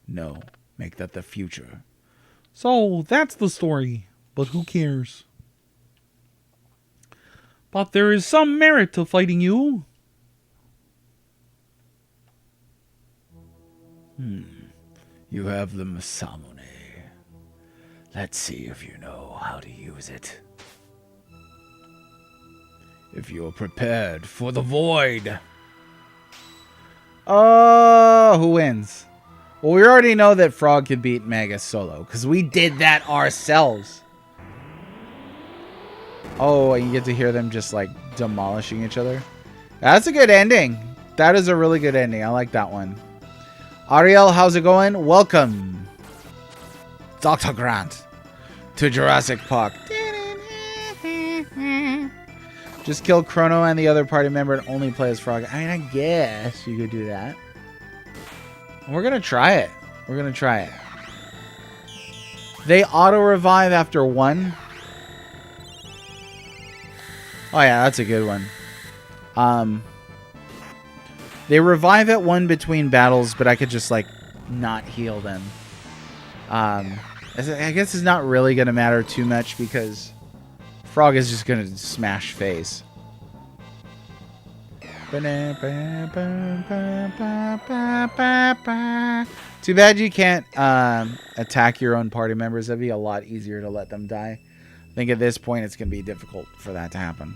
No, make that the future. So, that's the story. But who cares? But there is some merit to fighting you. You have the Masamune. Let's see if you know how to use it. If you're prepared for the void. Oh, who wins? Well, we already know that Frog could beat Magus solo, because we did that ourselves. Oh, and you get to hear them just, like, demolishing each other. That's a good ending. That is a really good ending. I like that one. Ariel, how's it going? Welcome, Dr. Grant, to Jurassic Park. Just kill Chrono and the other party member and only play as Frog. I mean, I guess you could do that. We're going to try it. We're going to try it. They auto-revive after one. Oh, yeah, that's a good one. They revive at one between battles, but I could just, like, not heal them. I guess it's not really going to matter too much because Frog is just going to smash face. Too bad you can't attack your own party members. That'd be a lot easier to let them die. I think at this point it's going to be difficult for that to happen.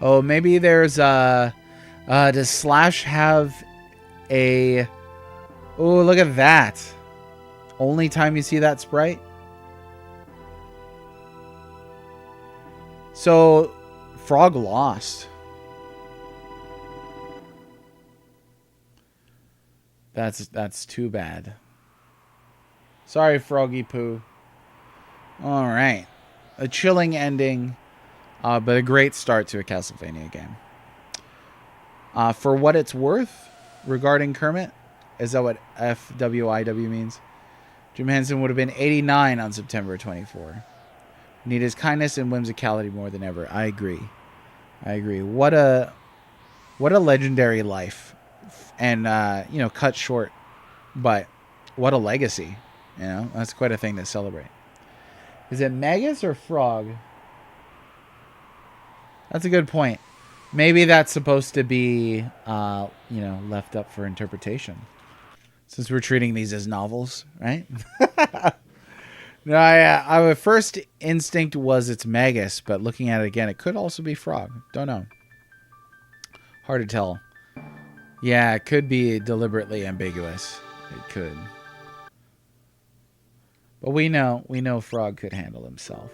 Oh, maybe there's does Slash have a... Oh, look at that. Only time you see that sprite? So, Frog lost. That's too bad. Sorry, Froggy Poo. All right. A chilling ending, but a great start to a Castlevania game. For what it's worth, regarding Kermit, is that what FWIW means? Jim Henson would have been 89 on September 24. Need his kindness and whimsicality more than ever. I agree. I agree. What a legendary life. And, you know, cut short. But what a legacy. You know, that's quite a thing to celebrate. Is it Magus or Frog? That's a good point. Maybe that's supposed to be, you know, left up for interpretation. Since we're treating these as novels, right? No, our first instinct was it's Magus, but looking at it again, it could also be Frog. Don't know. Hard to tell. Yeah, it could be deliberately ambiguous. It could. But we know Frog could handle himself.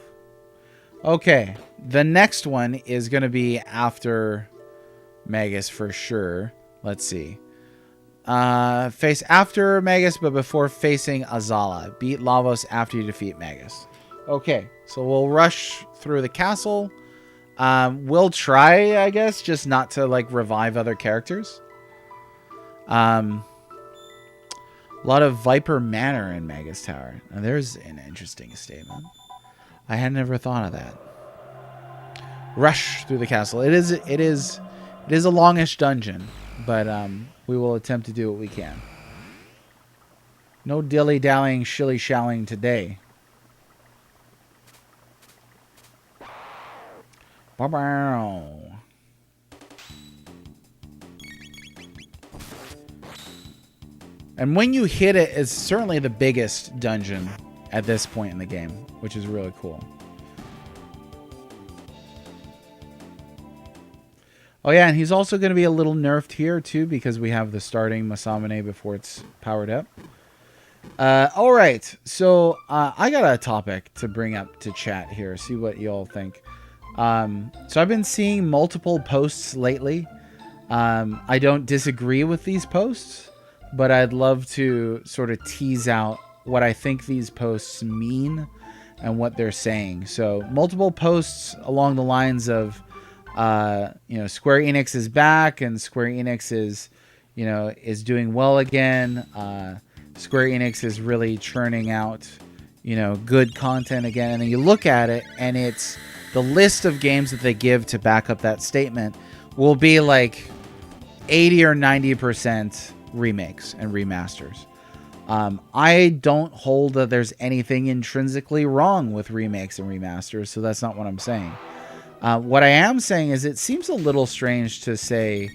Okay, the next one is going to be after Magus for sure. Let's see. Face after Magus, but before facing Azala. Beat Lavos after you defeat Magus. Okay, so we'll rush through the castle. We'll try, I guess, just not to like revive other characters. A lot of Viper Manor in Magus Tower. Now, there's an interesting statement. I had never thought of that. Rush through the castle. It is a longish dungeon, but we will attempt to do what we can. No dilly-dallying, shilly-shallying today. Bow. And when you hit it, it's certainly the biggest dungeon at this point in the game, which is really cool. Oh yeah, and he's also going to be a little nerfed here too, because we have the starting Masamune before it's powered up. All right, so I got a topic to bring up to chat here. See what y'all think. So I've been seeing multiple posts lately. I don't disagree with these posts, but I'd love to sort of tease out what I think these posts mean and what they're saying. So multiple posts along the lines of, Square Enix is back and Square Enix is doing well again. Square Enix is really churning out, good content again. And then you look at it and it's the list of games that they give to back up that statement will be like 80 or 90% remakes and remasters. I don't hold that there's anything intrinsically wrong with remakes and remasters, so that's not what I'm saying. What I am saying is it seems a little strange to say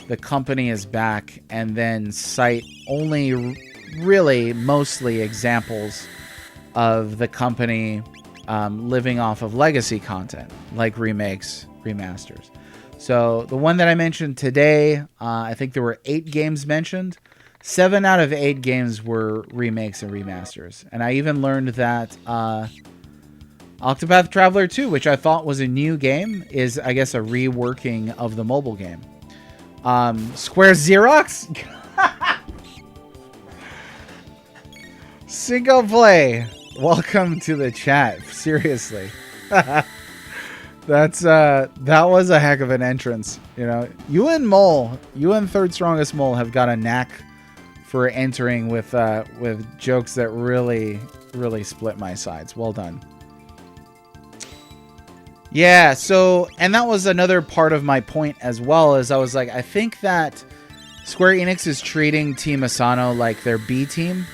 the company is back and then cite only really mostly examples of the company living off of legacy content like remakes, remasters. So the one that I mentioned today, I think there were 8 games mentioned. 7 out of 8 games were remakes and remasters. And I even learned that Octopath Traveler 2, which I thought was a new game, is, I guess, a reworking of the mobile game. Square Xerox? Cinco Play. Welcome to the chat. Seriously. That was a heck of an entrance. You and Third Strongest Mole have got a knack for entering with jokes that really, really split my sides. Well done. Yeah, so, and that was another part of my point as well, is I was like, I think that Square Enix is treating Team Asano like their B team,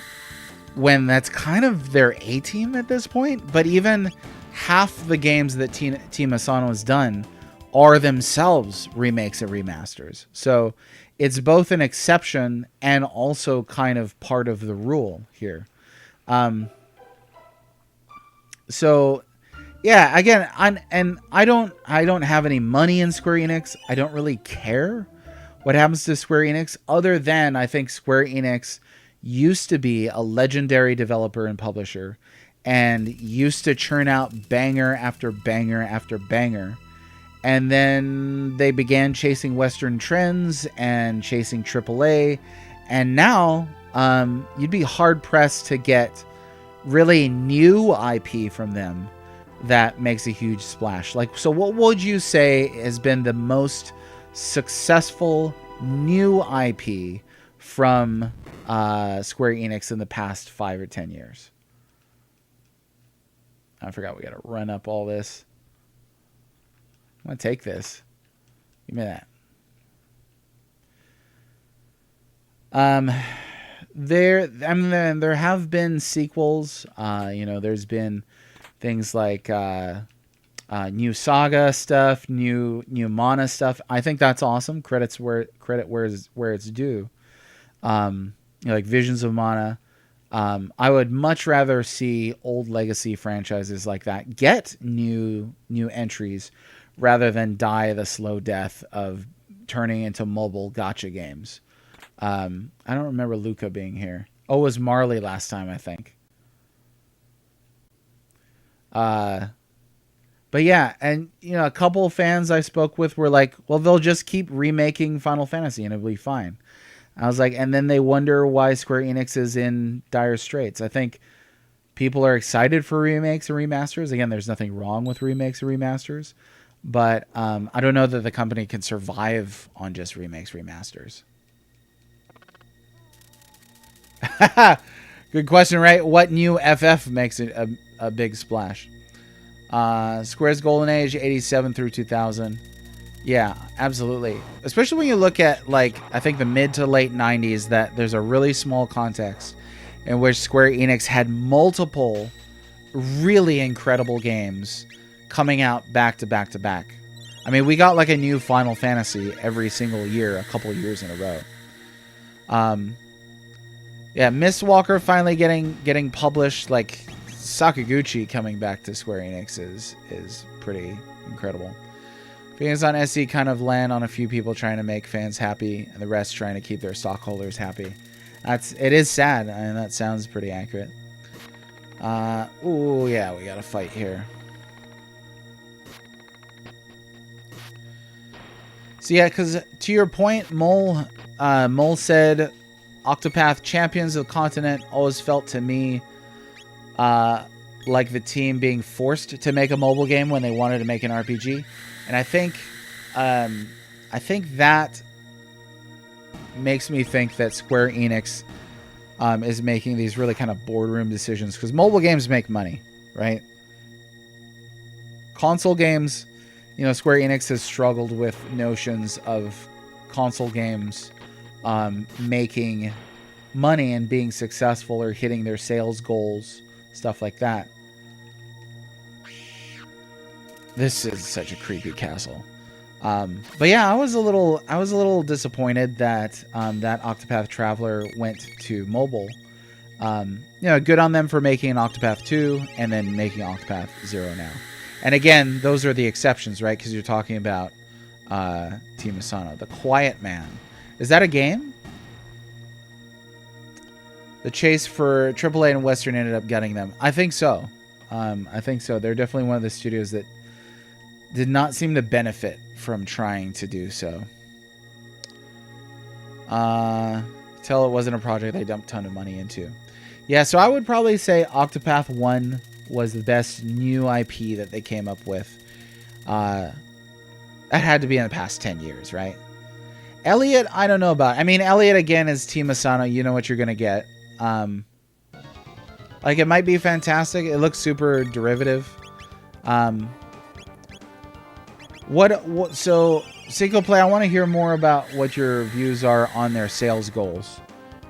when that's kind of their A team at this point. But even half the games that Team Asano has done are themselves remakes and remasters. So it's both an exception and also kind of part of the rule here. So yeah, again, I don't have any money in Square Enix. I don't really care what happens to Square Enix, other than I think Square Enix used to be a legendary developer and publisher and used to churn out banger after banger after banger. And then they began chasing Western trends and chasing AAA. And now you'd be hard pressed to get really new IP from them that makes a huge splash. Like, so what would you say has been the most successful new IP from Square Enix in the past 5 or 10 years? I forgot we got to run up all this. I'm going to take this. Give me that. There have been sequels. There's been things like new Saga stuff, new Mana stuff. I think that's awesome. Credit where it's due. Like Visions of Mana. I would much rather see old legacy franchises like that get new entries rather than die the slow death of turning into mobile gotcha games. I don't remember Luca being here. Oh, it was Marley last time, I think. But yeah, and a couple of fans I spoke with were like, well, they'll just keep remaking Final Fantasy and it'll be fine. I was like, and then they wonder why Square Enix is in dire straits. I think people are excited for remakes and remasters. Again, there's nothing wrong with remakes and remasters, but I don't know that the company can survive on just remakes, remasters. Good question, right? What new FF makes it a big splash? Square's Golden Age, 87 through 2000. Yeah, absolutely. Especially when you look at, like, I think the mid to late 90s, that there's a really small context in which Square Enix had multiple really incredible games coming out back to back to back. I mean, we got like a new Final Fantasy every single year, a couple years in a row. Yeah, Mistwalker finally getting published. Like, Sakaguchi coming back to Square Enix is pretty incredible. Games on SE kind of land on a few people trying to make fans happy and the rest trying to keep their stockholders happy. It is sad, and that sounds pretty accurate. Ooh, yeah, we got a fight here. So yeah, because to your point, Mole said, Octopath Champions of the Continent always felt to me like the team being forced to make a mobile game when they wanted to make an RPG. And I think that makes me think that Square Enix is making these really kind of boardroom decisions, because mobile games make money, right? Console games, Square Enix has struggled with notions of console games making money and being successful or hitting their sales goals, stuff like that. This is such a creepy castle. But yeah, I was a little disappointed that that Octopath Traveler went to mobile. Good on them for making an Octopath 2 and then making Octopath 0 now. And again, those are the exceptions, right? Because you're talking about Team Asano. The Quiet Man. Is that a game? The chase for AAA and Western ended up getting them. I think so. They're definitely one of the studios that did not seem to benefit from trying to do so. Tell it wasn't a project they dumped a ton of money into. Yeah, so I would probably say Octopath 1 was the best new IP that they came up with. That had to be in the past 10 years, right? Elliot, I don't know about. I mean, Elliot, again, is Team Asano. You know what you're going to get. Like, it might be fantastic. It looks super derivative. So single play, I want to hear more about what your views are on their sales goals.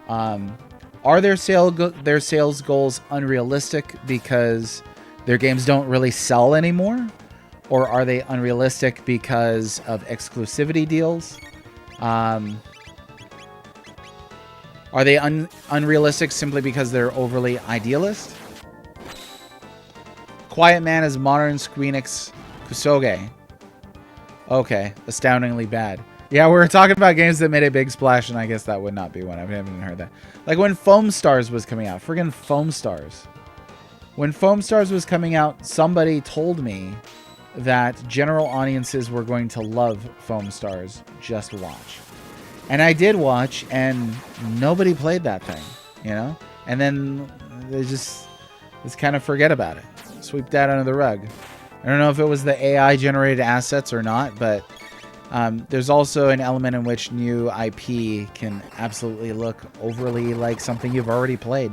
Are their sales goals unrealistic because their games don't really sell anymore? Or are they unrealistic because of exclusivity deals? Are they unrealistic simply because they're overly idealist? Quiet Man is modern Squeenix Kusoge. Okay, astoundingly bad. Yeah, we were talking about games that made a big splash, and I guess that would not be one. I haven't even heard that. Like when Foam Stars was coming out. Friggin' Foam Stars. When Foam Stars was coming out, somebody told me that general audiences were going to love Foam Stars. Just watch. And I did watch, and nobody played that thing, And then they just kind of forget about it. Sweep that under the rug. I don't know if it was the AI-generated assets or not, but there's also an element in which new IP can absolutely look overly like something you've already played.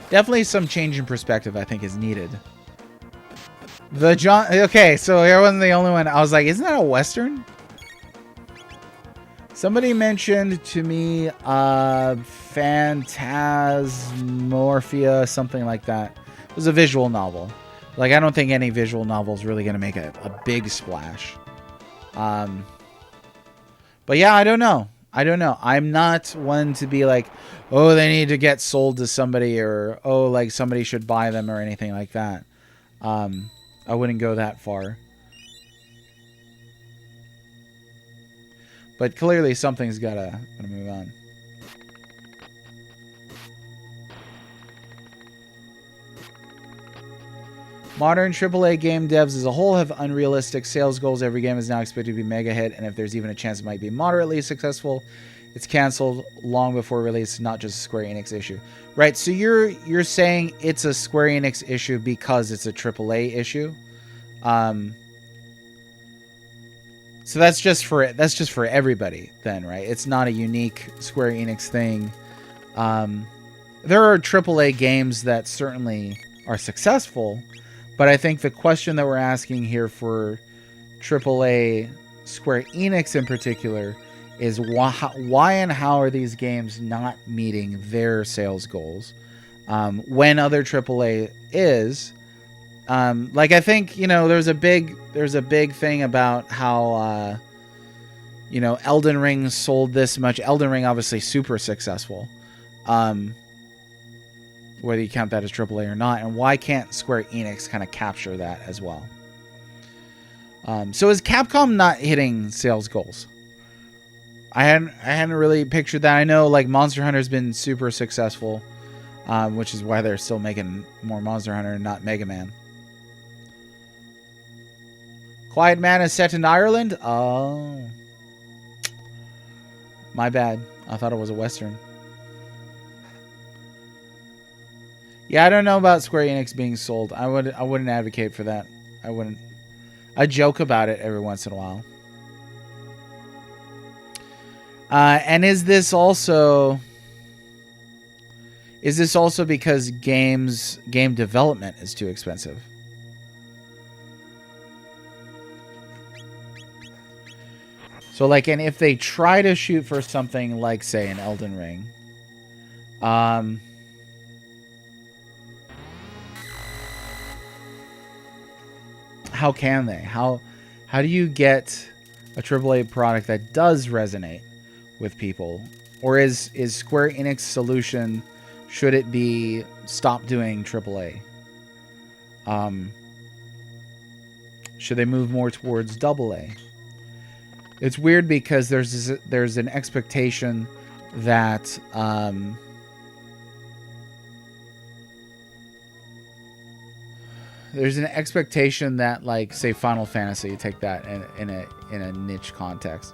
Definitely some change in perspective, I think, is needed. Okay, so here wasn't the only one. I was like, isn't that a Western? Somebody mentioned to me Phantasmorphia, something like that. It was a visual novel. Like, I don't think any visual novel is really going to make a big splash. But yeah, I don't know. I don't know. I'm not one to be like, oh, they need to get sold to somebody, or oh, like somebody should buy them or anything like that. I wouldn't go that far. But clearly something's gotta move on. Modern AAA game devs as a whole have unrealistic sales goals. Every game is now expected to be mega hit, and if there's even a chance it might be moderately successful, it's canceled long before release, not just a Square Enix issue. Right, so you're saying it's a Square Enix issue because it's a AAA issue. So that's just for everybody then, right? It's not a unique Square Enix thing. There are AAA games that certainly are successful, but I think the question that we're asking here for AAA Square Enix in particular is why and how are these games not meeting their sales goals when other AAA is? Like I think there's a big thing about how Elden Ring sold this much. Elden Ring obviously super successful, whether you count that as AAA or not. And why can't Square Enix kind of capture that as well? So is Capcom not hitting sales goals? I hadn't really pictured that. I know like Monster Hunter's been super successful, which is why they're still making more Monster Hunter and not Mega Man. Quiet Man is set in Ireland? Oh. My bad. I thought it was a Western. Yeah, I don't know about Square Enix being sold. I wouldn't advocate for that. I wouldn't. I joke about it every once in a while. And is this also because game development is too expensive? So like, and if they try to shoot for something like, say, an Elden Ring, how can they? How do you get a AAA product that does resonate with people? Or is Square Enix solution, should it be stop doing AAA? Should they move more towards AA? It's weird because there's an expectation that like, say, Final Fantasy, take that in a niche context,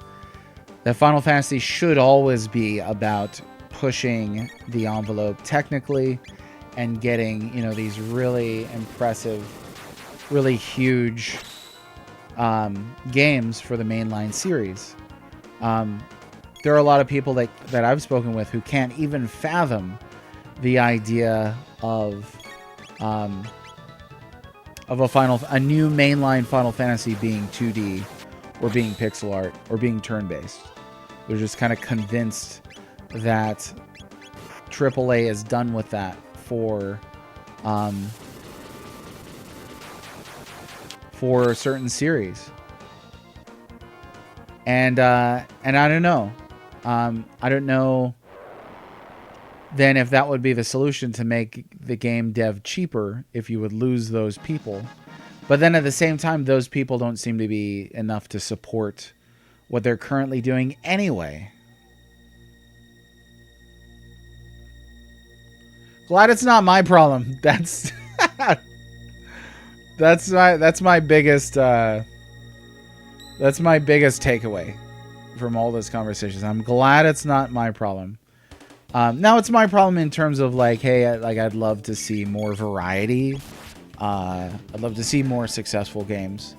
that Final Fantasy should always be about pushing the envelope technically and getting these really impressive, really huge games for the mainline series. There are a lot of people that I've spoken with who can't even fathom the idea of a new mainline Final Fantasy being 2D or being pixel art or being turn-based. They're just kind of convinced that AAA is done with that for a certain series. And I don't know. I don't know then if that would be the solution to make the game dev cheaper, if you would lose those people. But then at the same time, those people don't seem to be enough to support what they're currently doing anyway. Glad it's not my problem. That's my biggest takeaway from all those conversations. I'm glad it's not my problem. Now it's my problem in terms of like, hey, I'd love to see more variety. I'd love to see more successful games.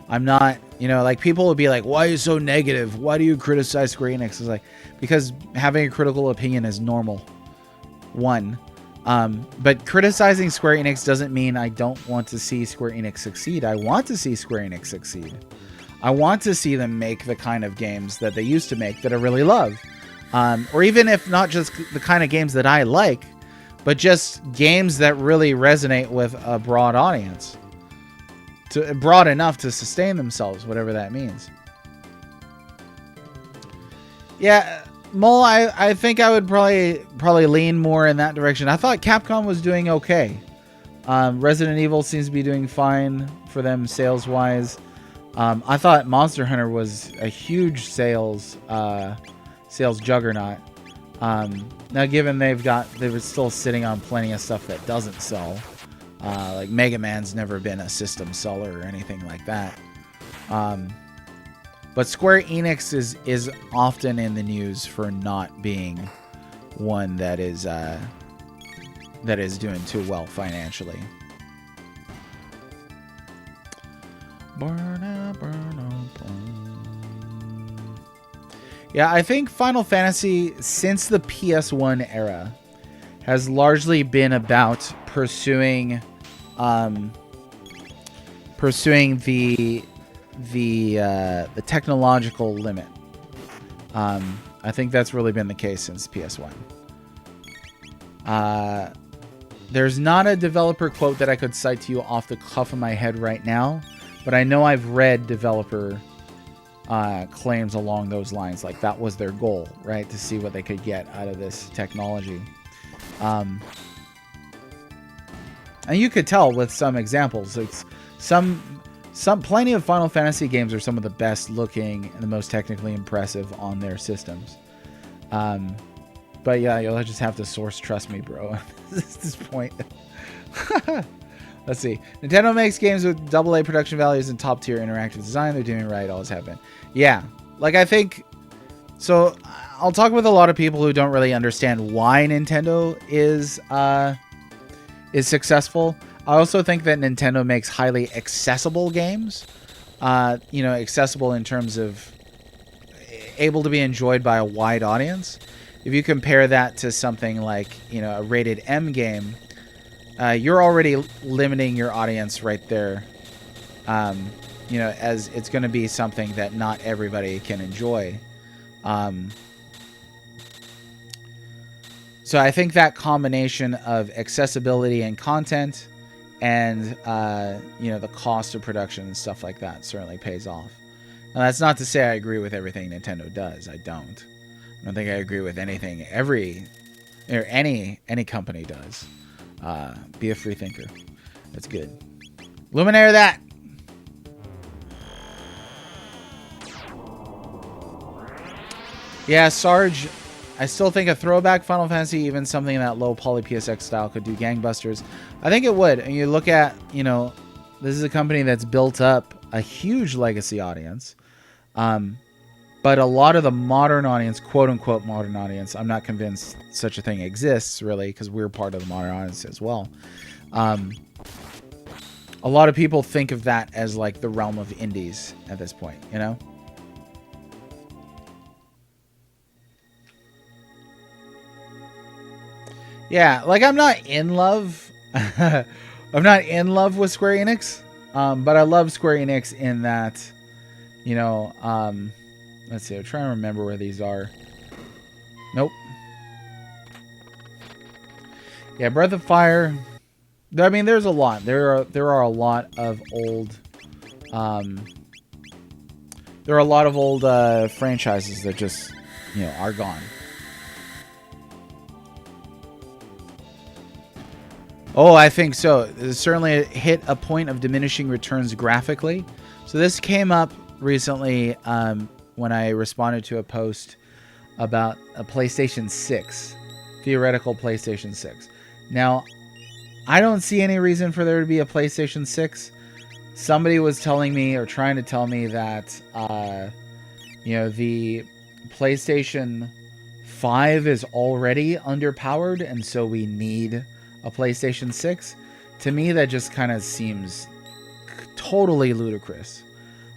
I'm not, like, people would be like, why are you so negative? Why do you criticize Square Enix? It's like, because having a critical opinion is normal. One. But criticizing Square Enix doesn't mean I don't want to see Square Enix succeed. I want to see Square Enix succeed. I want to see them make the kind of games that they used to make that I really love. Or even if not just the kind of games that I like, but just games that really resonate with a broad audience. Broad enough to sustain themselves, whatever that means. Yeah, Mole, I think I would probably lean more in that direction. I thought Capcom was doing okay. Resident Evil seems to be doing fine for them sales wise. I thought Monster Hunter was a huge sales juggernaut. Now, given they were still sitting on plenty of stuff that doesn't sell, like Mega Man's never been a system seller or anything like that. But Square Enix is often in the news for not being one that is doing too well financially. Yeah, I think Final Fantasy, since the PS1 era, has largely been about pursuing the technological limit. I think that's really been the case since PS1. There's not a developer quote that I could cite to you off the cuff of my head right now, but I know I've read developer claims along those lines. Like that was their goal, right? To see what they could get out of this technology. And you could tell with some examples. It's plenty of Final Fantasy games are some of the best looking and the most technically impressive on their systems. But yeah, you'll just have to source trust me, bro. At this point. Let's see. Nintendo makes games with AA production values and top tier interactive design. They're doing right. Always have been. Yeah. Like I think. So I'll talk with a lot of people who don't really understand why Nintendo is successful. I also think that Nintendo makes highly accessible games. Accessible in terms of able to be enjoyed by a wide audience. If you compare that to something like, a rated M game, you're already limiting your audience right there. As it's going to be something that not everybody can enjoy. So I think that combination of accessibility and content and, the cost of production and stuff like that certainly pays off. Now, that's not to say I agree with everything Nintendo does. I don't think I agree with anything any company does. Be a free thinker. That's good. Luminaire that. Yeah, Sarge, I still think a throwback Final Fantasy, even something in that low poly PSX style, could do gangbusters. I think it would. And you look at, this is a company that's built up a huge legacy audience. But a lot of the modern audience, quote unquote modern audience, I'm not convinced such a thing exists really, because we're part of the modern audience as well. A lot of people think of that as like the realm of indies at this point, Yeah, like I'm not in love. I'm not in love with Square Enix, but I love Square Enix in that, let's see. I'm trying to remember where these are. Nope. Yeah, Breath of Fire. I mean, there's a lot. There are a lot of old. There are a lot of old franchises that just, are gone. Oh, I think so. It certainly hit a point of diminishing returns graphically. So this came up recently when I responded to a post about a PlayStation 6, theoretical PlayStation 6. Now, I don't see any reason for there to be a PlayStation 6. Somebody was telling me or trying to tell me that, the PlayStation 5 is already underpowered, and so we need a PlayStation 6. To me, that just kind of seems totally ludicrous.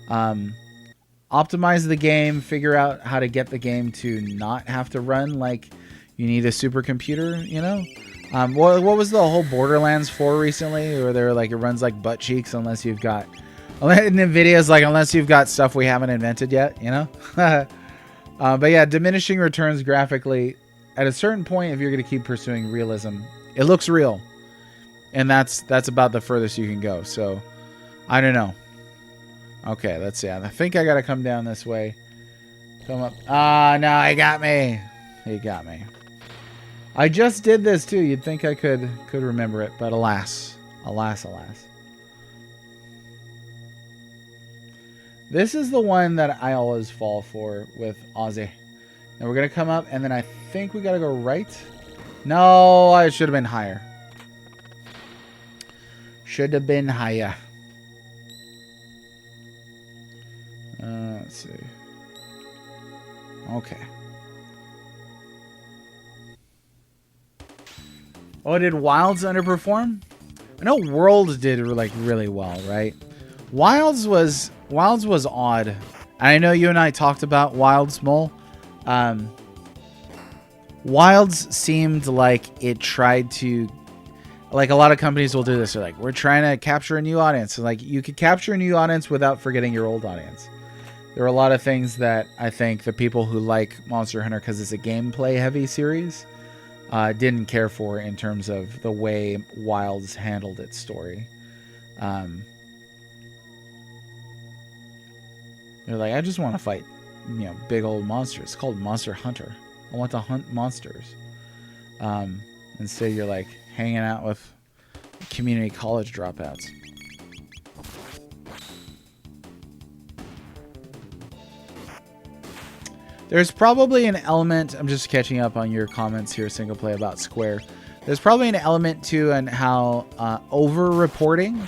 Optimize the game, figure out how to get the game to not have to run like you need a supercomputer, what was the whole Borderlands 4 recently, where they're like, it runs like butt cheeks unless you've got, NVIDIA's like, unless you've got stuff we haven't invented yet, but yeah, diminishing returns graphically. At a certain point, if you're going to keep pursuing realism, it looks real, and that's about the furthest you can go. So I don't know. Okay, let's see. I think I got to come down this way. Come up. Ah, no, he got me. He got me. I just did this too. You'd think I could remember it, but alas. Alas, alas. This is the one that I always fall for with Ozzy. Now we're going to come up, and then I think we got to go right. No, I should have been higher. Should have been higher. Let's see. Okay. Oh, did Wilds underperform? I know World did like really well, right? Wilds was odd. And I know you and I talked about Wilds, Mole. Wilds seemed like it tried to, like a lot of companies will do this. They're like, we're trying to capture a new audience. So like you could capture a new audience without forgetting your old audience. There are a lot of things that I think the people who like Monster Hunter because it's a gameplay heavy series didn't care for in terms of the way Wilds handled its story. They're like, I just want to fight, big old monsters. It's called Monster Hunter. I want to hunt monsters. Instead, you're like hanging out with community college dropouts. There's probably an element, I'm just catching up on your comments here, Single Play, about Square. There's probably an element to and how over-reporting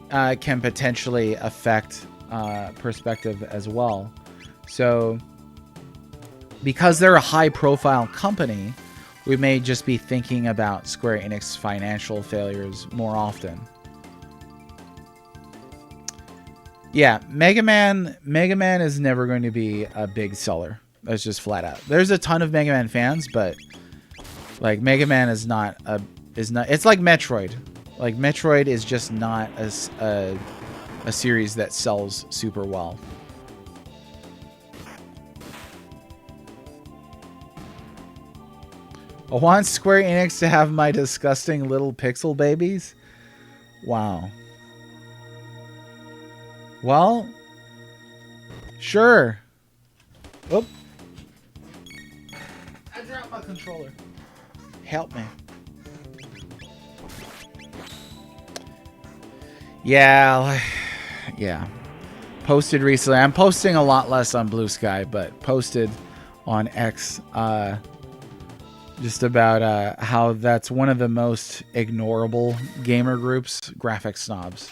can potentially affect perspective as well. So, because they're a high-profile company, we may just be thinking about Square Enix financial failures more often. Yeah, Mega Man is never going to be a big seller. That's just flat out. There's a ton of Mega Man fans, but like Mega Man is not. It's like Metroid. Like Metroid is just not a series that sells super well. I want Square Enix to have my disgusting little pixel babies. Wow. Well, sure. Oop. I dropped my controller. Help me. Yeah. Posted recently. I'm posting a lot less on Blue Sky, but posted on X just about how that's one of the most ignorable gamer groups, graphic snobs.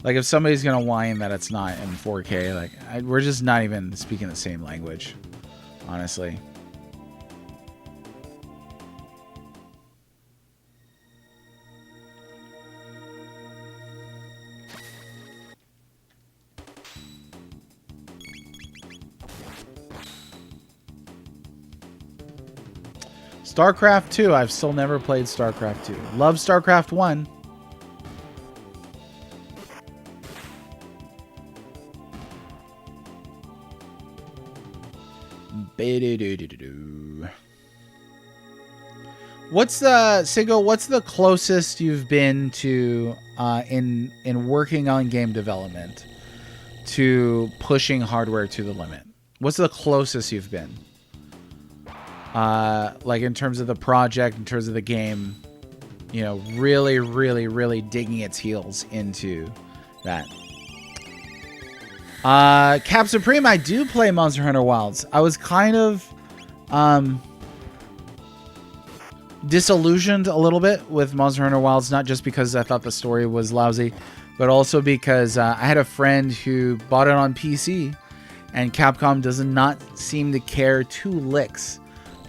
Like, if somebody's going to whine that it's not in 4K, like, we're just not even speaking the same language, honestly. StarCraft 2. I've still never played StarCraft 2. Love StarCraft 1. What's the closest you've been to in working on game development to pushing hardware to the limit? What's the closest you've been? Like in terms of the project, in terms of the game, really, really, really digging its heels into that. Cap Supreme, I do play Monster Hunter Wilds. I was kind of disillusioned a little bit with Monster Hunter Wilds, not just because I thought the story was lousy, but also because I had a friend who bought it on PC, and Capcom does not seem to care two licks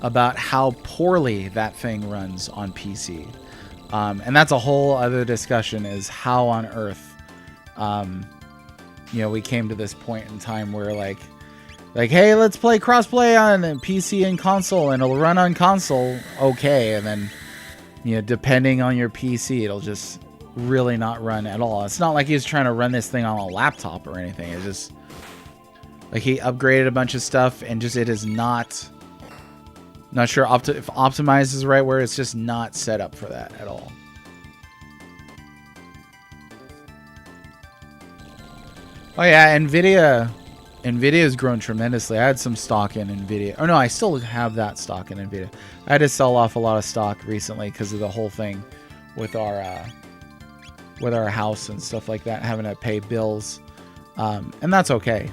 about how poorly that thing runs on PC. And that's a whole other discussion, is how on earth we came to this point in time where like, hey, let's play crossplay on PC and console, and it'll run on console okay, and then depending on your PC, it'll just really not run at all. It's not like he's trying to run this thing on a laptop or anything. It's just like he upgraded a bunch of stuff, and just it is not sure if optimized is the right word. It's just not set up for that at all. Oh yeah, Nvidia Nvidia has grown tremendously. I had some stock in Nvidia. Oh no, I still have that stock in Nvidia. I had to sell off a lot of stock recently because of the whole thing with our house and stuff like that, having to pay bills, and that's okay.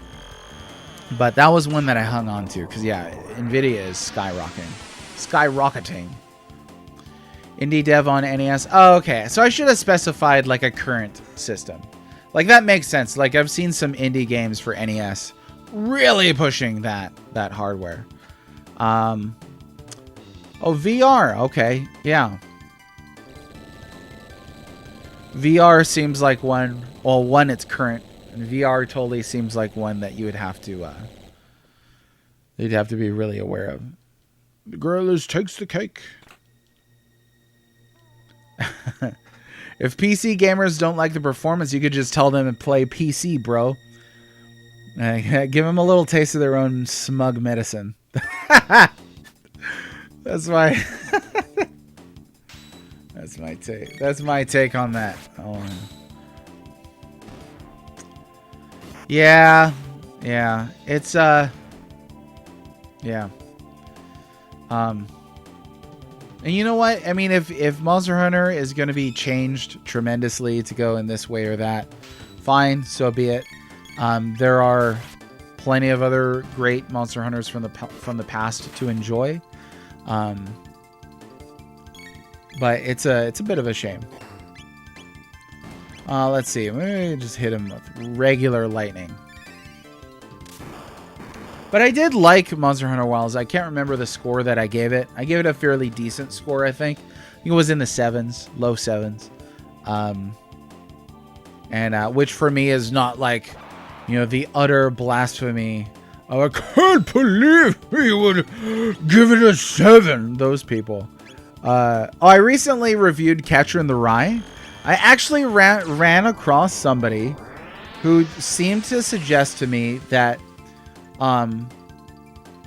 But that was one that I hung on to because yeah, Nvidia is skyrocketing. Indie dev on NES. Oh, okay. So I should have specified like a current system. Like that makes sense. Like I've seen some indie games for NES really pushing that hardware. Oh, VR. Okay. Yeah. VR seems like one. Well, one, it's current. And VR totally seems like one that you would have to. You'd have to be really aware of. The girl takes the cake. If PC gamers don't like the performance, you could just tell them to play PC, bro. Give them a little taste of their own smug medicine. That's my that's my take. That's my take on that. Oh. Yeah. It's yeah. And you know what? I mean, if Monster Hunter is going to be changed tremendously to go in this way or that, fine, so be it. There are plenty of other great Monster Hunters from the past to enjoy, but it's a bit of a shame. Let's see. Maybe just hit him with regular lightning. But I did like Monster Hunter Wilds. I can't remember the score that I gave it. I gave it a fairly decent score, I think. It was in the 7s, low 7s. Which for me is not like, the utter blasphemy. Oh, I can't believe he would give it a 7. Those people. I recently reviewed Catcher in the Rye. I actually ran across somebody who seemed to suggest to me that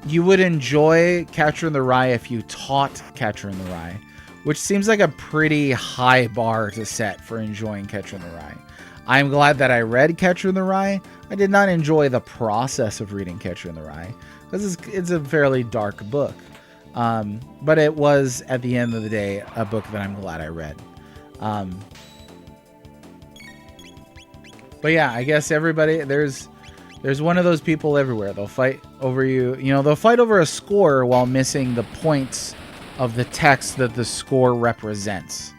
you would enjoy Catcher in the Rye if you taught Catcher in the Rye, which seems like a pretty high bar to set for enjoying Catcher in the Rye. I'm glad that I read Catcher in the Rye. I did not enjoy the process of reading Catcher in the Rye because it's a fairly dark book. But it was, at the end of the day, a book that I'm glad I read. But yeah, I guess everybody, there's one of those people everywhere. They'll fight over you. They'll fight over a score while missing the points of the text that the score represents.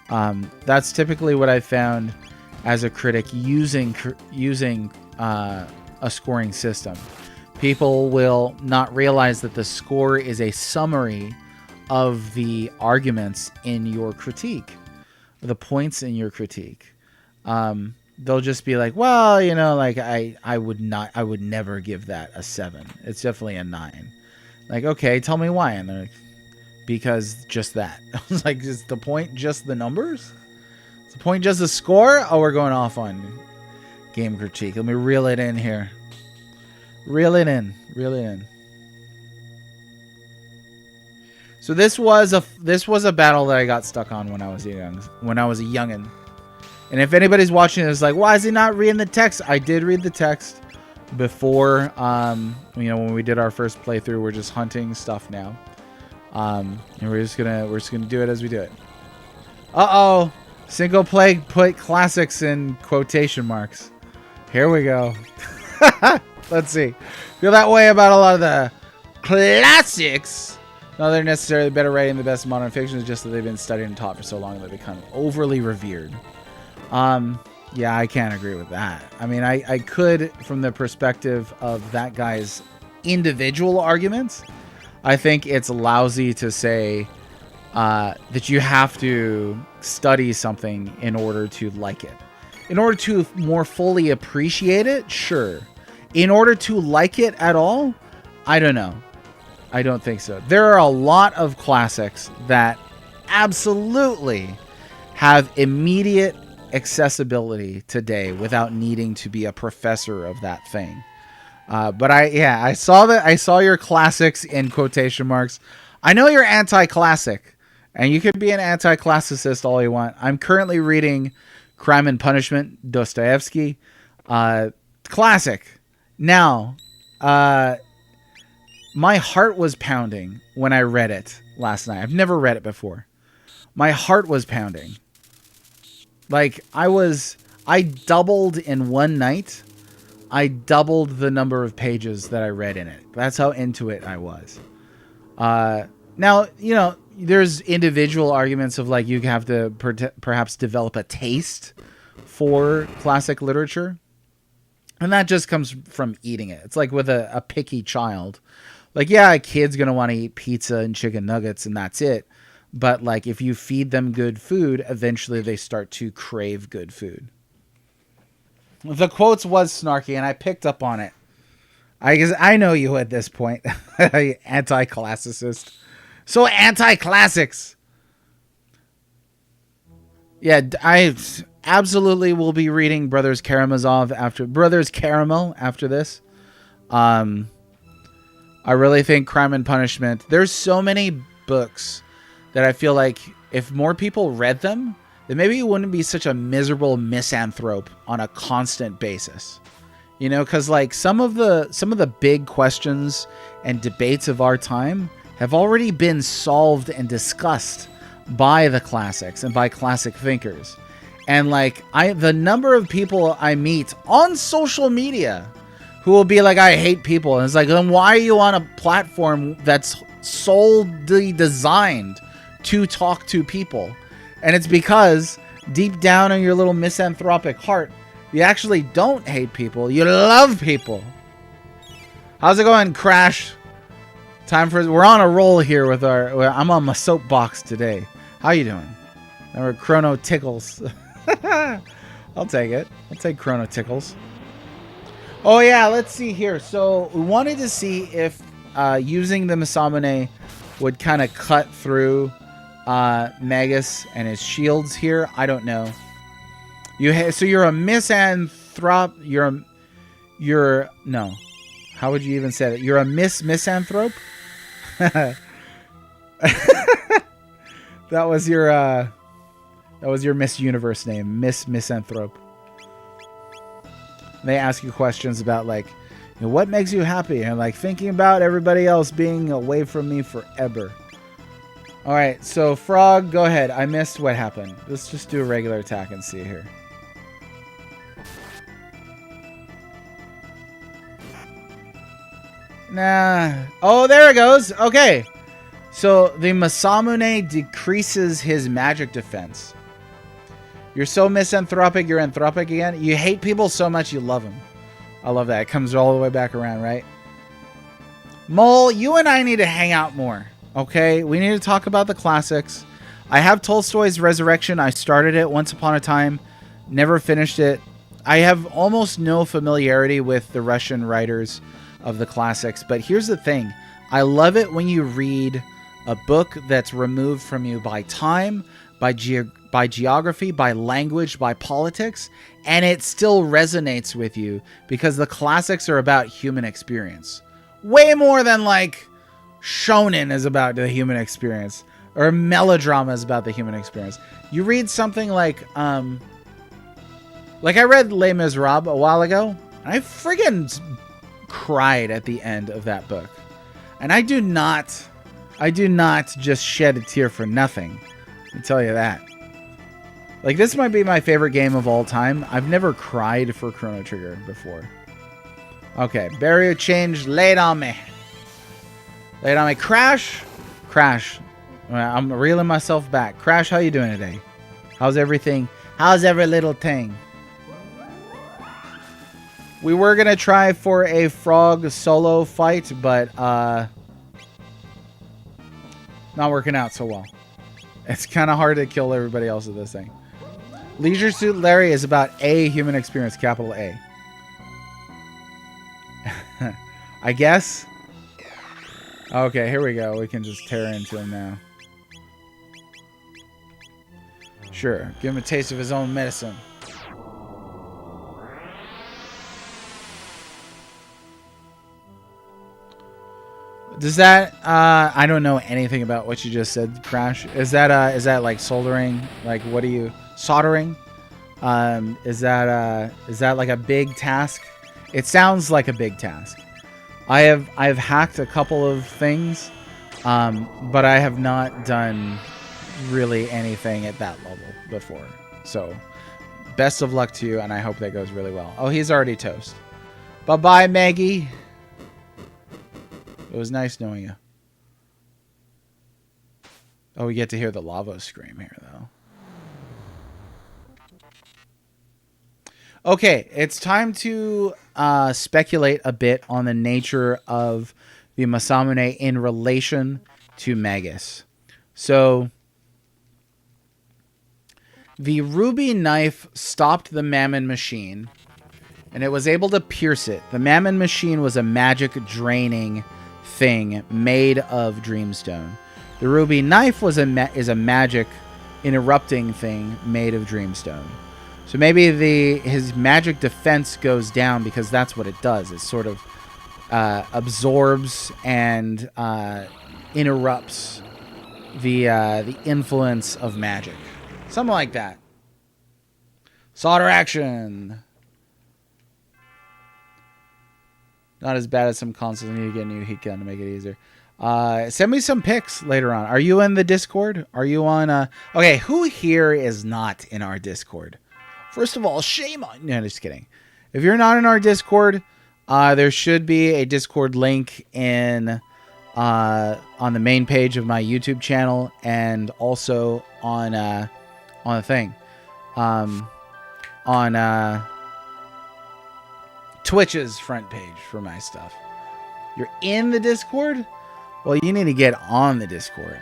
That's typically what I found as a critic using a scoring system. People will not realize that the score is a summary of the arguments in your critique, the points in your critique. They'll just be like, well, I would never give that a 7. It's definitely a 9. Like, okay, tell me why. And they're like, because just that. I was like, is the point just the numbers? Is the point just the score? Oh, we're going off on game critique. Let me reel it in here. Reel it in. So this was a battle that I got stuck on when I was a youngin'. And if anybody's watching this, like, why is he not reading the text? I did read the text before. When we did our first playthrough, we're just hunting stuff now. And we're just gonna do it as we do it. Uh-oh, Single Plague put classics in quotation marks. Here we go. Let's see. Feel that way about a lot of the classics. Not they're necessarily better writing the best modern fiction. It's just that they've been studied and taught for so long that they become overly revered. Yeah, I can't agree with that. I mean, I could, from the perspective of that guy's individual arguments, I think it's lousy to say that you have to study something in order to like it. In order to more fully appreciate it, sure. In order to like it at all, I don't know. I don't think so. There are a lot of classics that absolutely have immediate accessibility today without needing to be a professor of that thing. But I saw your classics in quotation marks. I know you're anti-classic, and you can be an anti-classicist all you want. I'm currently reading Crime and Punishment, Dostoevsky. Classic. Now, my heart was pounding when I read it last night. I've never read it before. My heart was pounding. Like, I doubled in one night. I doubled the number of pages that I read in it. That's how into it I was. Now, you know, there's individual arguments of like you have to perhaps develop a taste for classic literature. And that just comes from eating it. It's like with a picky child. Like, yeah, a kid's going to want to eat pizza and chicken nuggets and that's it. But like if you feed them good food, eventually they start to crave good food. The quotes was snarky and I picked up on it. I guess I know you at this point. Anti-classicist. So anti-classics. Yeah, I absolutely will be reading Brothers Karamazov after this. I really think Crime and Punishment. There's so many books that I feel like if more people read them, then maybe you wouldn't be such a miserable misanthrope on a constant basis. You know, because like some of the big questions and debates of our time have already been solved and discussed by the classics and by classic thinkers. And like the number of people I meet on social media who will be like, I hate people. And it's like, then why are you on a platform that's solely designed to talk to people? And it's because deep down in your little misanthropic heart, you actually don't hate people. You love people. How's it going, Crash? We're on a roll here with I'm on my soapbox today. How you doing? Remember Chrono Tickles. I'll take it. I'll take Chrono Tickles. Oh yeah, let's see here. So we wanted to see if using the Masamune would kind of cut through Magus and his shields here. I don't know. So you're a misanthrope. You're no. How would you even say it? You're a misanthrope. That was your Miss Universe name, Misanthrope. They ask you questions about like, you know, what makes you happy, and like thinking about everybody else being away from me forever. All right, so Frog, go ahead. I missed what happened. Let's just do a regular attack and see here. Nah. Oh, there it goes. Okay. So the Masamune decreases his magic defense. You're so misanthropic, you're anthropic again. You hate people so much, you love them. I love that. It comes all the way back around, right? Mole, you and I need to hang out more. Okay? We need to talk about the classics. I have Tolstoy's Resurrection. I started it once upon a time. Never finished it. I have almost no familiarity with the Russian writers of the classics. But here's the thing. I love it when you read a book that's removed from you by time, by geography, by language, by politics, and it still resonates with you because the classics are about human experience. Way more than like shonen is about the human experience or melodrama is about the human experience. You read something like I read Les Miserables a while ago, and I friggin' cried at the end of that book. And I do not just shed a tear for nothing. I can tell you that. Like, this might be my favorite game of all time. I've never cried for Chrono Trigger before. Okay, barrier change, lay it on me. Lay it on me. Crash! Crash. I'm reeling myself back. Crash, how you doing today? How's everything? How's every little thing? We were going to try for a frog solo fight, but not working out so well. It's kind of hard to kill everybody else with this thing. Leisure Suit Larry is about a human experience, capital A. I guess. Okay, here we go. We can just tear into him now. Sure, give him a taste of his own medicine. Does that I don't know anything about what you just said, Crash. Is that like soldering? Like, what are you soldering? Is that like a big task? It sounds like a big task. I've hacked a couple of things, but I have not done really anything at that level before. So, best of luck to you, and I hope that goes really well. Oh, he's already toast. Bye-bye, Maggie. It was nice knowing you. Oh, we get to hear the lava scream here, though. Okay, it's time to speculate a bit on the nature of the Masamune in relation to Magus. So, the ruby knife stopped the Mammon machine, and it was able to pierce it. The Mammon machine was a magic draining thing made of Dreamstone. The ruby knife was is a magic interrupting thing made of Dreamstone. So maybe his magic defense goes down because that's what it does. It sort of absorbs and interrupts the influence of magic. Something like that. Solder action. Not as bad as some consoles. I need to get a new heat gun to make it easier. Send me some pics later on. Are you in the Discord? Are you on... Okay, who here is not in our Discord? First of all, shame on... No, just kidding. If you're not in our Discord, there should be a Discord link in on the main page of my YouTube channel, and also on the thing. On Twitch's front page for my stuff. You're in the Discord? Well, you need to get on the Discord.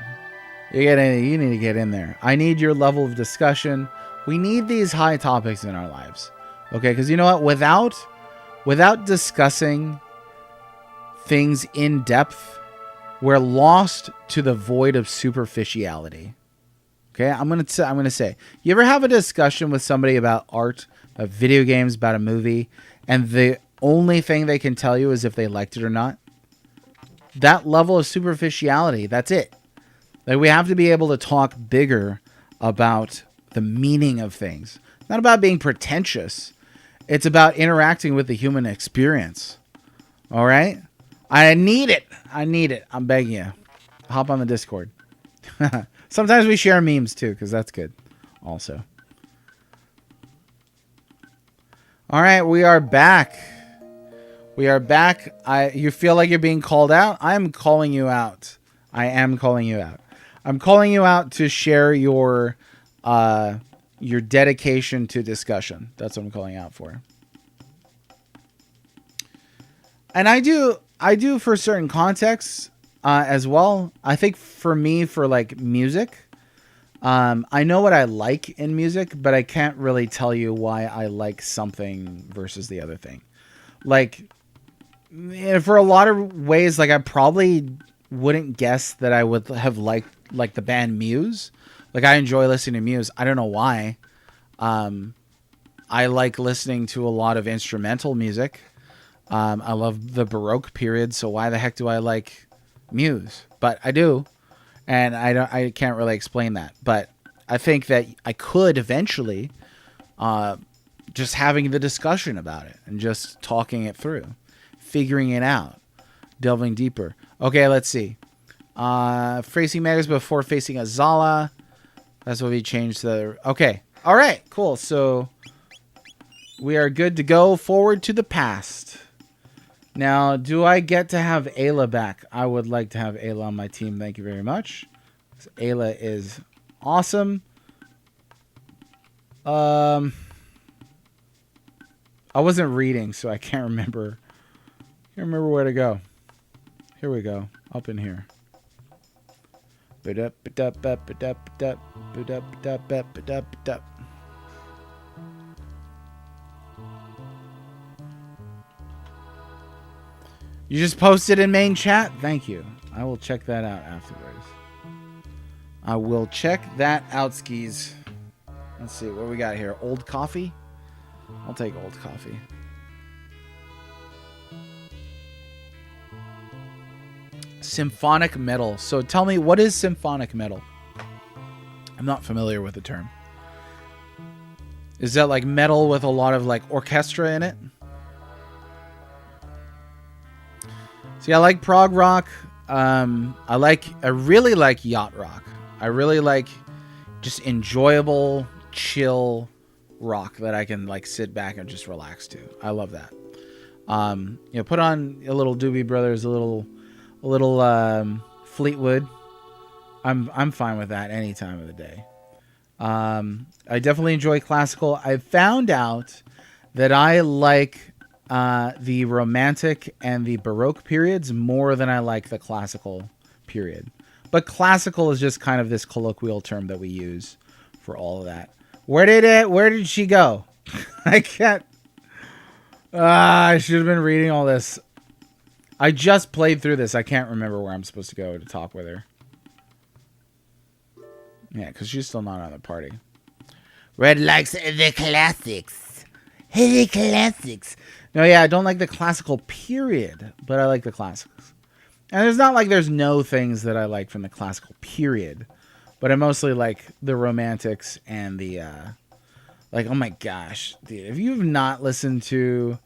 You need to get in there. I need your level of discussion. We need these high topics in our lives. Okay, because you know what? Without discussing things in depth, we're lost to the void of superficiality. Okay, I'm gonna say, you ever have a discussion with somebody about art, about video games, about a movie, and the only thing they can tell you is if they liked it or not? That level of superficiality, that's it. Like, we have to be able to talk bigger about the meaning of things. Not about being pretentious. It's about interacting with the human experience. All right? I need it. I'm begging you. Hop on the Discord. Sometimes we share memes too, because that's good also. All right, we are back. You feel like you're being called out? I'm calling you out. I'm calling you out to share your dedication to discussion. That's what I'm calling out for. And I do for certain contexts as well. I think for me, for like music, I know what I like in music, but I can't really tell you why I like something versus the other thing. Like, for a lot of ways, like, I probably wouldn't guess that I would have liked like the band Muse. Like, I enjoy listening to Muse. I don't know why. I like listening to a lot of instrumental music. I love the Baroque period, so why the heck do I like Muse? But I do, and I can't really explain that. But I think that I could eventually, just having the discussion about it and just talking it through, figuring it out, delving deeper. Okay, let's see. Facing Magus before facing Azala. That's what we changed the... Okay. All right, cool. So we are good to go forward to the past. Now, do I get to have Ayla back? I would like to have Ayla on my team. Thank you very much. Ayla is awesome. I wasn't reading, so I can't remember. Can't remember where to go. Here we go. Up in here. You just posted in main chat? Thank you. I will check that out afterwards. I will check that out, skis. Let's see what we got here. Old coffee? I'll take old coffee. Symphonic metal. So tell me, what is symphonic metal? I'm not familiar with the term. Is that like metal with a lot of like orchestra in it? See, I like prog rock. I really like yacht rock. I really like just enjoyable, chill rock that I can like sit back and just relax to. I love that. Put on a little Doobie Brothers, a little Fleetwood. I'm fine with that any time of the day. I definitely enjoy classical. I found out that I like the Romantic and the Baroque periods more than I like the classical period. But classical is just kind of this colloquial term that we use for all of that. Where did she go? I can't. I should have been reading all this. I just played through this. I can't remember where I'm supposed to go to talk with her. Yeah, because she's still not on the party. Red likes the classics. The classics. No, yeah, I don't like the classical period, but I like the classics. And it's not like there's no things that I like from the classical period, but I mostly like the romantics and the, oh my gosh, dude, if you've not listened to,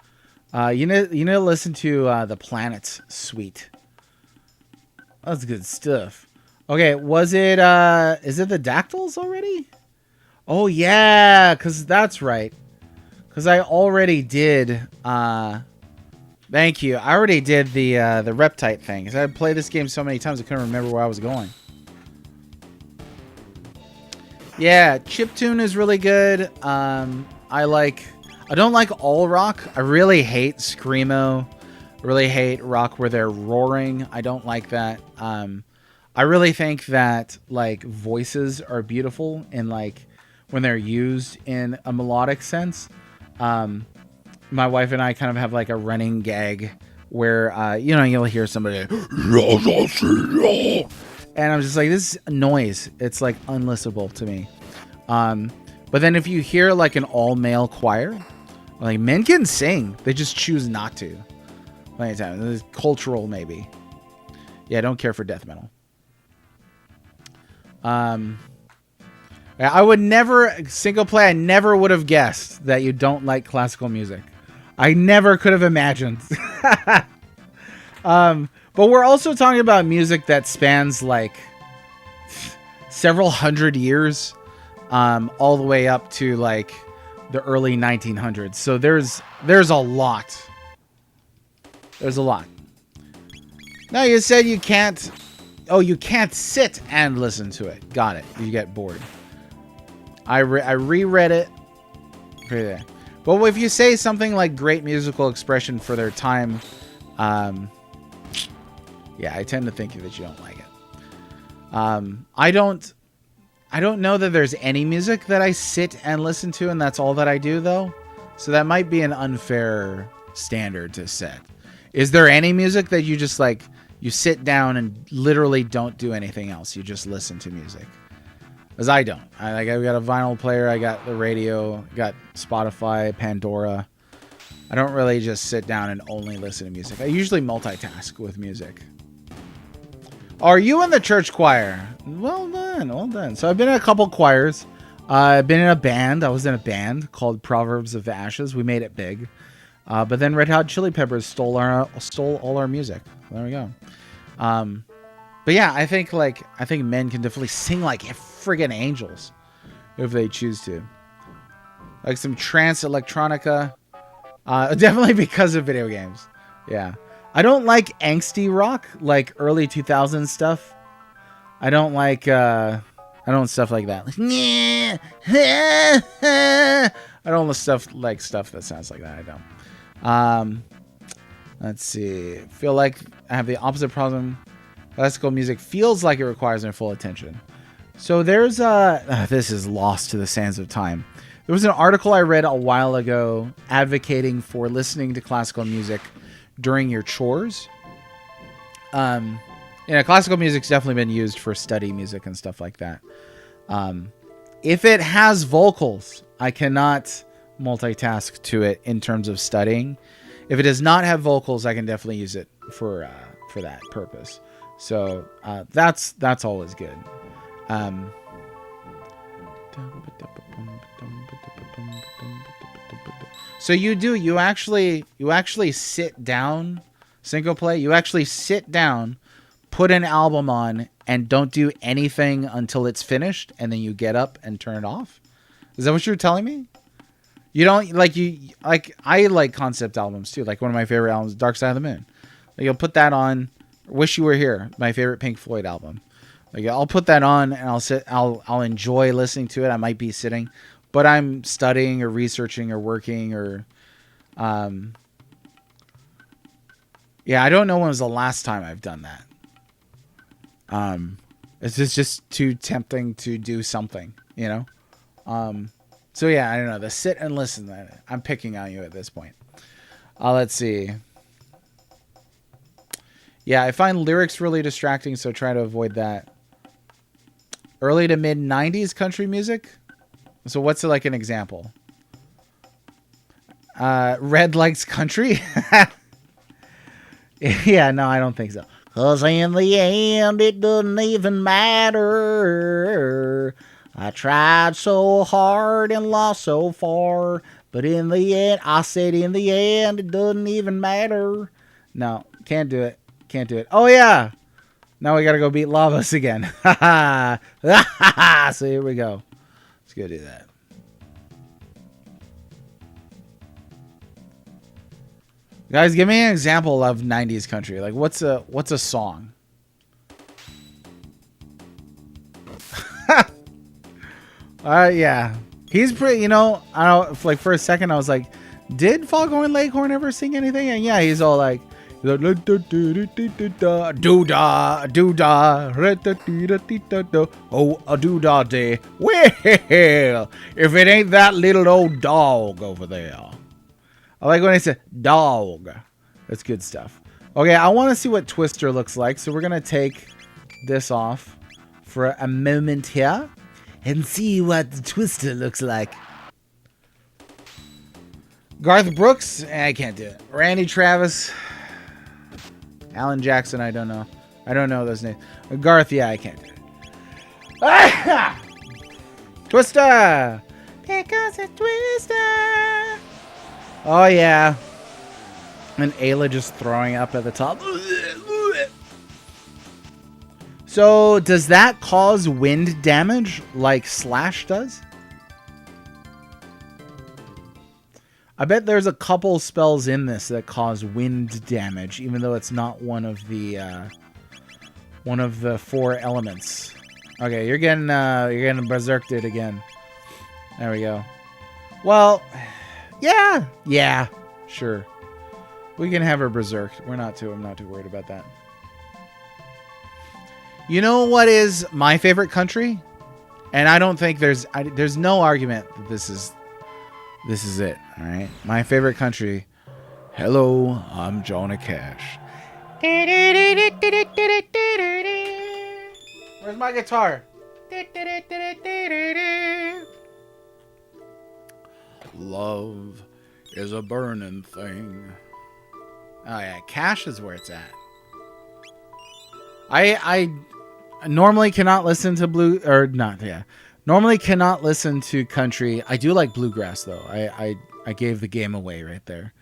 listen to the Planets Suite. That's good stuff. Okay, is it the Dactyls already? Oh yeah, because that's right. Because I already did, thank you. I already did the Reptite thing. Because I played this game so many times I couldn't remember where I was going. Yeah, chiptune is really good. I don't like all rock. I really hate screamo. I really hate rock where they're roaring. I don't like that. I really think that like voices are beautiful and like when they're used in a melodic sense. My wife and I kind of have like a running gag where you'll hear somebody and I'm just like, this is noise. It's like unlistenable to me. But then if you hear like an all-male choir, like men can sing, they just choose not to. Many times, it's cultural maybe. Yeah, I don't care for death metal. I would never single play. I never would have guessed that you don't like classical music. I never could have imagined. But we're also talking about music that spans like several hundred years, all the way up to like the early 1900s. So there's a lot. There's a lot. Now you said you can't. Oh, you can't sit and listen to it. Got it. You get bored. I reread it. Right there. But if you say something like great musical expression for their time, yeah, I tend to think that you don't like it. I don't know that there's any music that I sit and listen to, and that's all that I do, though. So that might be an unfair standard to set. Is there any music that you just like, you sit down and literally don't do anything else? You just listen to music? Because I don't. I've got a vinyl player, I got the radio, got Spotify, Pandora. I don't really just sit down and only listen to music. I usually multitask with music. Are you in the church choir? Well done, well done. So I've been in a couple choirs. I've been in a band. I was in a band called Proverbs of the Ashes. We made it big. But then Red Hot Chili Peppers stole all our music. There we go. But yeah, I think men can definitely sing like friggin' angels if they choose to. Like some trance electronica. Definitely because of video games. Yeah. I don't like angsty rock, like early 2000s stuff. I don't like stuff like that. I don't like stuff that sounds like that. I don't. Let's see. Feel like I have the opposite problem. Classical music feels like it requires my full attention. So there's this is lost to the sands of time. There was an article I read a while ago advocating for listening to classical music during your chores. Classical music's definitely been used for study music and stuff like that. If it has vocals, I cannot multitask to it in terms of studying. If it does not have vocals, I can definitely use it for that purpose. So that's always good. So you actually sit down Synco play. You actually sit down, put an album on, and don't do anything until it's finished, and then you get up and turn it off. Is that what you're telling me? You don't I like concept albums too. Like one of my favorite albums, Dark Side of the Moon. Like you'll put that on. Wish You Were Here, my favorite Pink Floyd album. Like I'll put that on and I'll enjoy listening to it. I might be sitting, but I'm studying or researching or working or yeah, I don't know when was the last time I've done that. It's just too tempting to do something, you know? So yeah, I don't know. The sit and listen. I'm picking on you at this point. Let's see. Yeah, I find lyrics really distracting, so try to avoid that. Early to mid 90s country music. So what's like an example? Red likes country. Yeah, no, I don't think so. 'Cause in the end, it doesn't even matter. I tried so hard and lost so far. But in the end, I said in the end, it doesn't even matter. No, can't do it. Can't do it. Oh, yeah. Now we got to go beat Lavos again. So here we go. Let's go do that. Guys, give me an example of 90s country. Like, what's a song? Yeah. He's pretty, you know, I don't, like, for a second, I was like, did Foghorn Leghorn ever sing anything? And yeah, he's all like, doo-dah, doo-dah, oh, a doo-dah day. Well, if it ain't that little old dog over there. I like when I say dog. That's good stuff. Okay, I want to see what Twister looks like. So we're going to take this off for a moment here and see what the Twister looks like. Garth Brooks? I can't do it. Randy Travis. Alan Jackson, I don't know. I don't know those names. Garth, yeah, I can't do it. Twister! Because it's Twister! Oh, yeah. And Ayla just throwing up at the top. So, does that cause wind damage like Slash does? I bet there's a couple spells in this that cause wind damage, even though it's not one of the 4 elements. Okay, you're getting berserked again. There we go. Well, yeah, sure. We can have her berserked. I'm not too worried about that. You know what is my favorite country? And I don't think there's no argument that this is it, all right? My favorite country. Hello, I'm Johnny Cash. Where's my guitar? Love is a burning thing. Oh yeah, Cash is where it's at. I normally cannot listen to normally cannot listen to country. I do like bluegrass though. I gave the game away right there.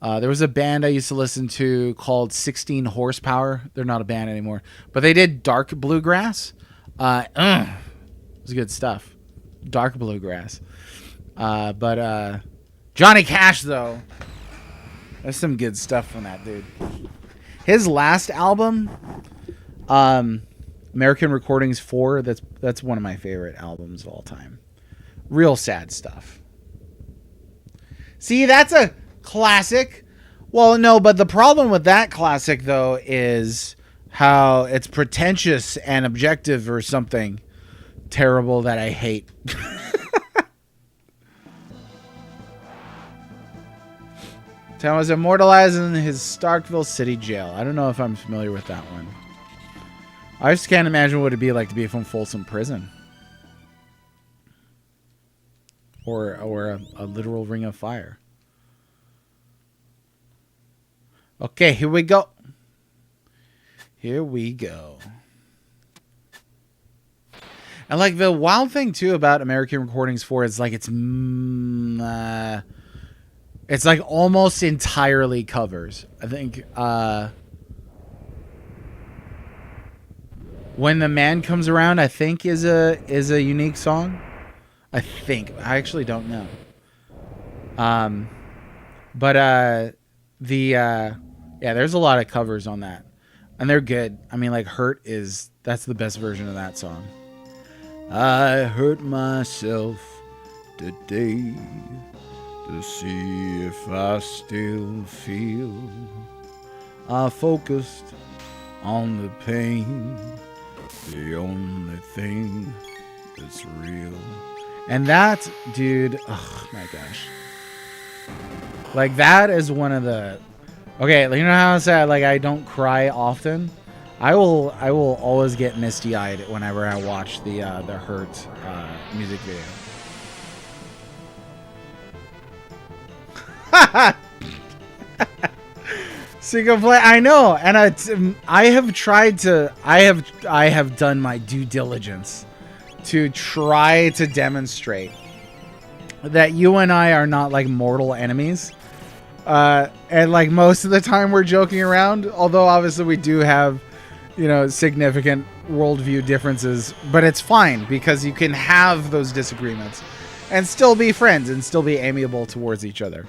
There was a band I used to listen to called 16 Horsepower. They're not a band anymore, but they did dark bluegrass. It was good stuff. Dark bluegrass. But Johnny Cash though, there's some good stuff from that dude. His last album, American Recordings 4, that's one of my favorite albums of all time. Real sad stuff. See, that's a classic. Well, no, but the problem with that classic, though, is how it's pretentious and objective or something terrible that I hate. Tom was immortalized in his Starkville City jail. I don't know if I'm familiar with that one. I just can't imagine what it'd be like to be from Folsom Prison. Or a literal ring of fire. Okay, here we go. Here we go. And like the wild thing too about American Recordings 4 is like it's It's like almost entirely covers. I think When the Man Comes Around, I think is a unique song. I think. I actually don't know. But yeah, there's a lot of covers on that. And they're good. I mean, like that's the best version of that song. I hurt myself today to see if I still feel. I focused on the pain, the only thing that's real. And that, dude, oh my gosh. Like, that is one of the... Okay, you know how I said, like, I don't cry often? I will always get misty-eyed whenever I watch the Hurt music video. Single play, I know, and I have tried to. I have done my due diligence to try to demonstrate that you and I are not like mortal enemies. And like most of the time we're joking around, although obviously we do have, significant worldview differences, but it's fine because you can have those disagreements and still be friends and still be amiable towards each other.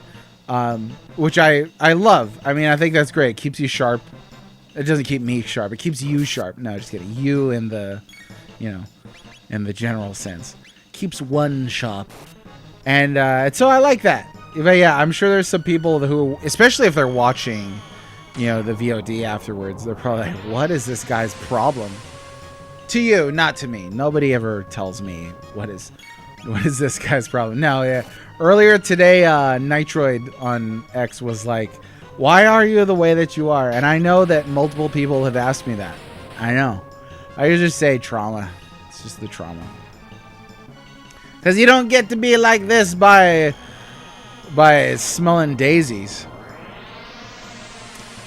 Which I love. I mean, I think that's great. It keeps you sharp. It doesn't keep me sharp. It keeps you sharp. No, just kidding. You in the, in the general sense. Keeps one sharp. And so I like that. But yeah, I'm sure there's some people who, especially if they're watching, the VOD afterwards, they're probably like, what is this guy's problem? To you, not to me. Nobody ever tells me what is this guy's problem. No, yeah. Earlier today, Nitroid on X was like, why are you the way that you are? And I know that multiple people have asked me that. I know. I usually say trauma. It's just the trauma. Because you don't get to be like this by smelling daisies.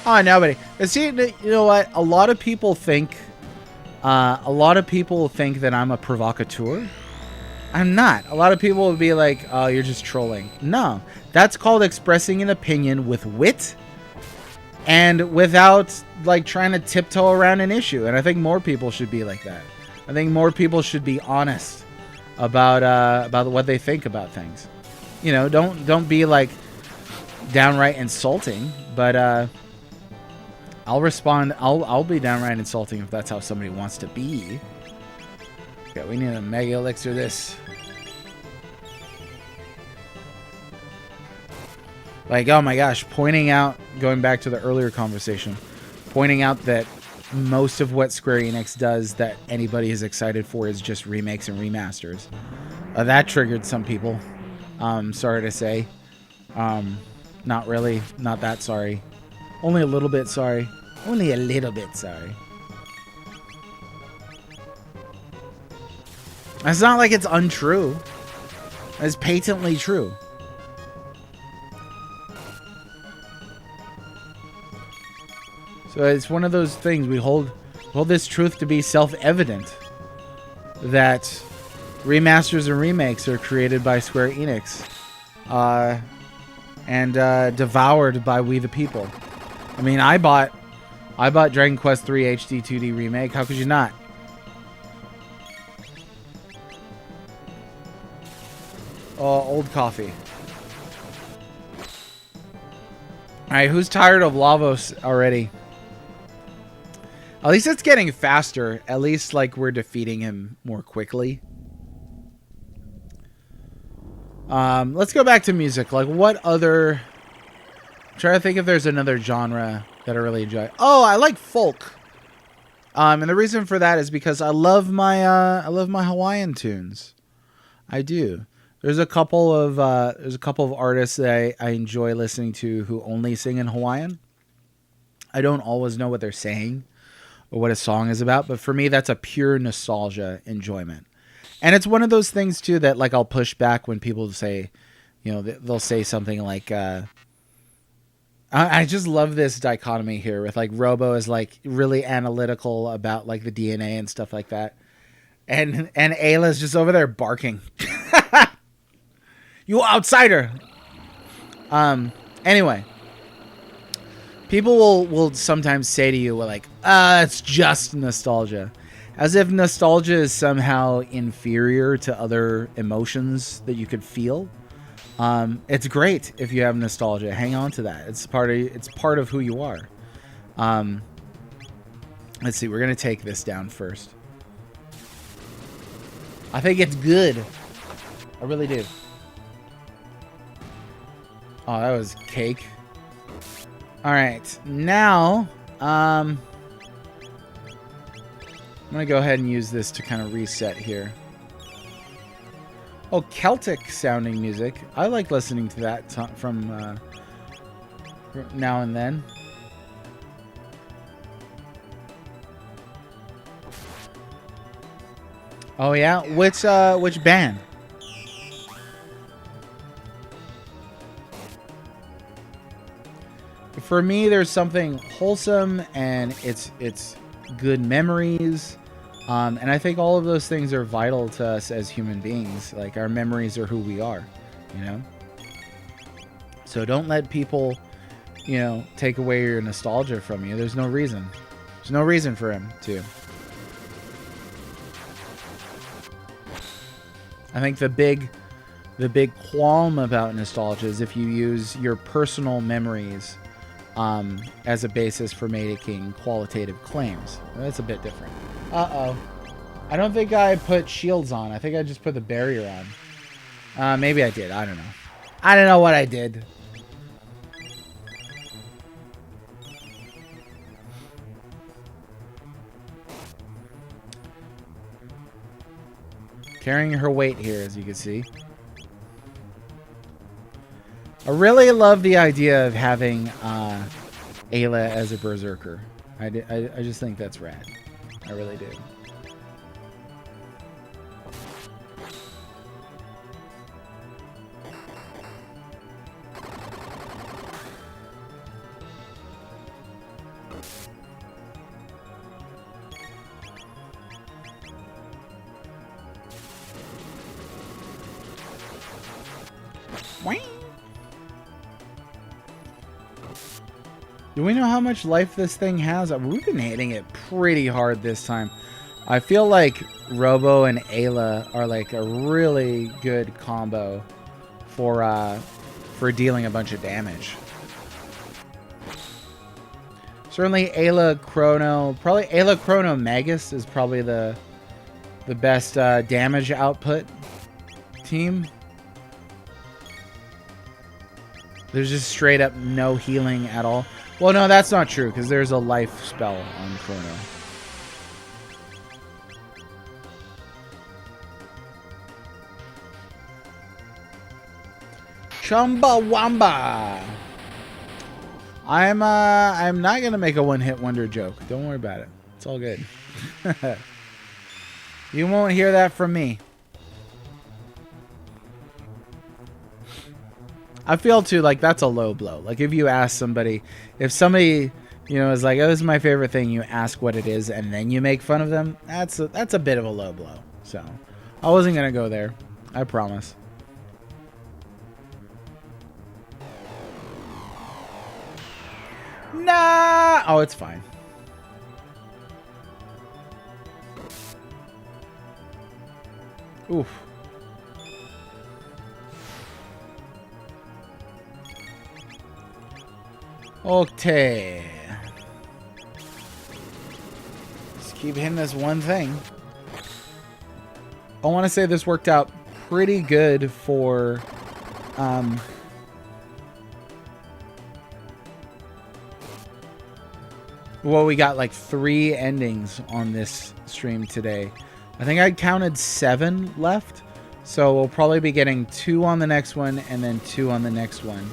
Oh, nobody. See, you know what? A lot of people think that I'm a provocateur. I'm not. A lot of people would be like, oh, you're just trolling. No, that's called expressing an opinion with wit and without like trying to tiptoe around an issue. And I think more people should be like that. I think more people should be honest about what they think about things. Don't be like downright insulting, but I'll respond. I'll be downright insulting if that's how somebody wants to be. Okay, we need a mega elixir this. Like, oh my gosh, going back to the earlier conversation, pointing out that most of what Square Enix does that anybody is excited for is just remakes and remasters. That triggered some people. Sorry to say. Not really. Not that sorry. Only a little bit sorry. Only a little bit sorry. It's not like it's untrue. It's patently true. So it's one of those things we hold this truth to be self-evident that remasters and remakes are created by Square Enix and devoured by we the people. I mean, I bought Dragon Quest III HD 2D remake. How could you not? Oh, old coffee. Alright, who's tired of Lavos already? At least it's getting faster. At least, like, we're defeating him more quickly. Let's go back to music. Like, what other... I'm trying to think if there's another genre that I really enjoy. Oh, I like folk. And the reason for that is because I love my Hawaiian tunes. I do. There's a couple of artists that I enjoy listening to who only sing in Hawaiian. I don't always know what they're saying or what a song is about, but for me, that's a pure nostalgia enjoyment. And it's one of those things too that like I'll push back when people say, they'll say something like, I just love this dichotomy here with like Robo is like really analytical about like the DNA and stuff like that, and Ayla's just over there barking. You outsider! Anyway, people will sometimes say to you, well, like, it's just nostalgia. As if nostalgia is somehow inferior to other emotions that you could feel. It's great if you have nostalgia. Hang on to that. It's part of who you are. Let's see. We're gonna take this down first. I think it's good. I really do. Oh, that was cake. All right, now I'm gonna go ahead and use this to kind of reset here. Oh, Celtic sounding music. I like listening to that from now and then. Oh yeah, which band? For me, there's something wholesome, and it's good memories, and I think all of those things are vital to us as human beings. Like, our memories are who we are, you know. So don't let people, you know, take away your nostalgia from you. There's no reason. There's no reason for him to. I think the big qualm about nostalgia is if you use your personal memories as a basis for making qualitative claims. That's a bit different. Uh-oh. I don't think I put shields on. I think I just put the barrier on. Maybe I did. I don't know. I don't know what I did. Carrying her weight here, as you can see. I really love the idea of having Ayla as a berserker. I just think that's rad. I really do. Do we know how much life this thing has? We've been hitting it pretty hard this time. I feel like Robo and Ayla are like a really good combo for dealing a bunch of damage. Certainly Ayla Chrono, probably Ayla Chrono Magus is probably the best damage output team. There's just straight up no healing at all. Well, no, that's not true, because there's a life spell on Chrono. Chumbawamba! I'm not gonna make a one-hit wonder joke. Don't worry about it. It's all good. You won't hear that from me. I feel too like that's a low blow. Like, if you ask somebody, if somebody, you know, is like, "Oh, this is my favorite thing," you ask what it is, and then you make fun of them. That's a bit of a low blow. So, I wasn't gonna go there. I promise. Nah. Oh, it's fine. Oof. Okay. Just keep hitting this one thing. I want to say this worked out pretty good for well, we got like 3 endings on this stream today. I think I counted 7 left. So we'll probably be getting 2 on the next one and then 2 on the next one.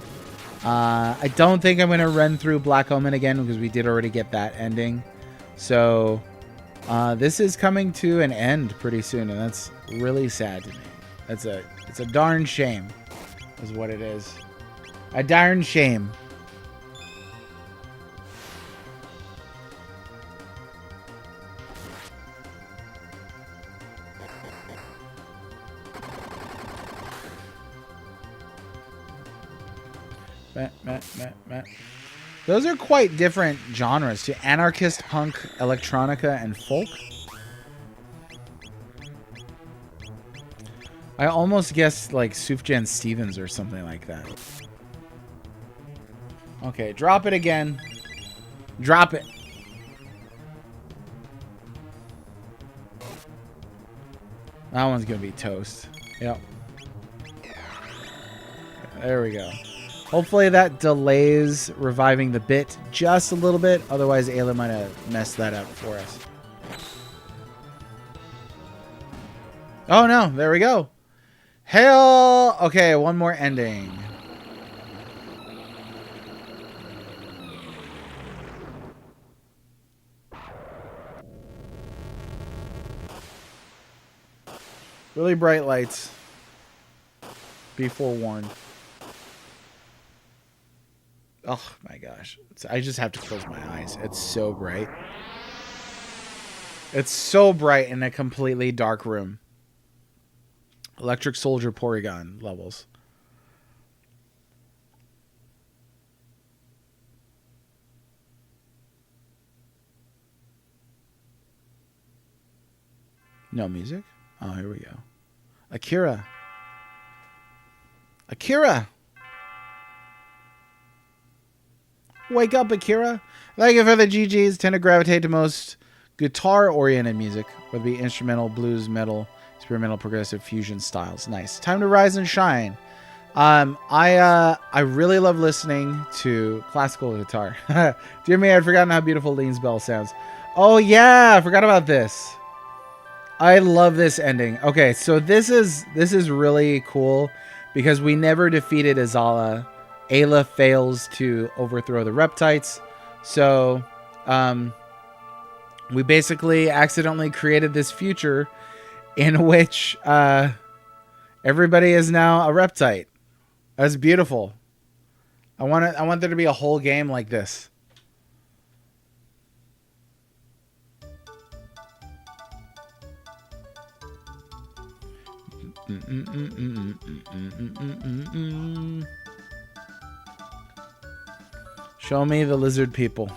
I don't think I'm going to run through Black Omen again because we did already get that ending. So this is coming to an end pretty soon, and that's really sad to me. It's a darn shame is what it is. A darn shame. Meh, meh, meh, meh. Those are quite different genres too. Anarchist, punk, electronica, and folk. I almost guessed like Sufjan Stevens or something like that. Okay, drop it again. Drop it. That one's gonna be toast. Yep. There we go. Hopefully that delays reviving the bit just a little bit. Otherwise, Ayla might have messed that up for us. Oh no, there we go. Hell! Okay, one more ending. Really bright lights. Be forewarned. Oh my gosh. I just have to close my eyes. It's so bright. It's so bright in a completely dark room. Electric Soldier Porygon levels. No music? Oh, here we go. Akira. Akira! Wake up, Akira. Thank you for the GGs. Tend to gravitate to most guitar-oriented music, whether it be instrumental, blues, metal, experimental, progressive, fusion styles. Nice. Time to rise and shine. I really love listening to classical guitar. Dear me, I'd forgotten how beautiful Lean's bell sounds. Oh yeah, I forgot about this. I love this ending. Okay, so this is really cool because we never defeated Azala. Ayla fails to overthrow the Reptites. So, we basically accidentally created this future in which everybody is now a Reptite. That's beautiful. I want there to be a whole game like this. Show me the lizard people.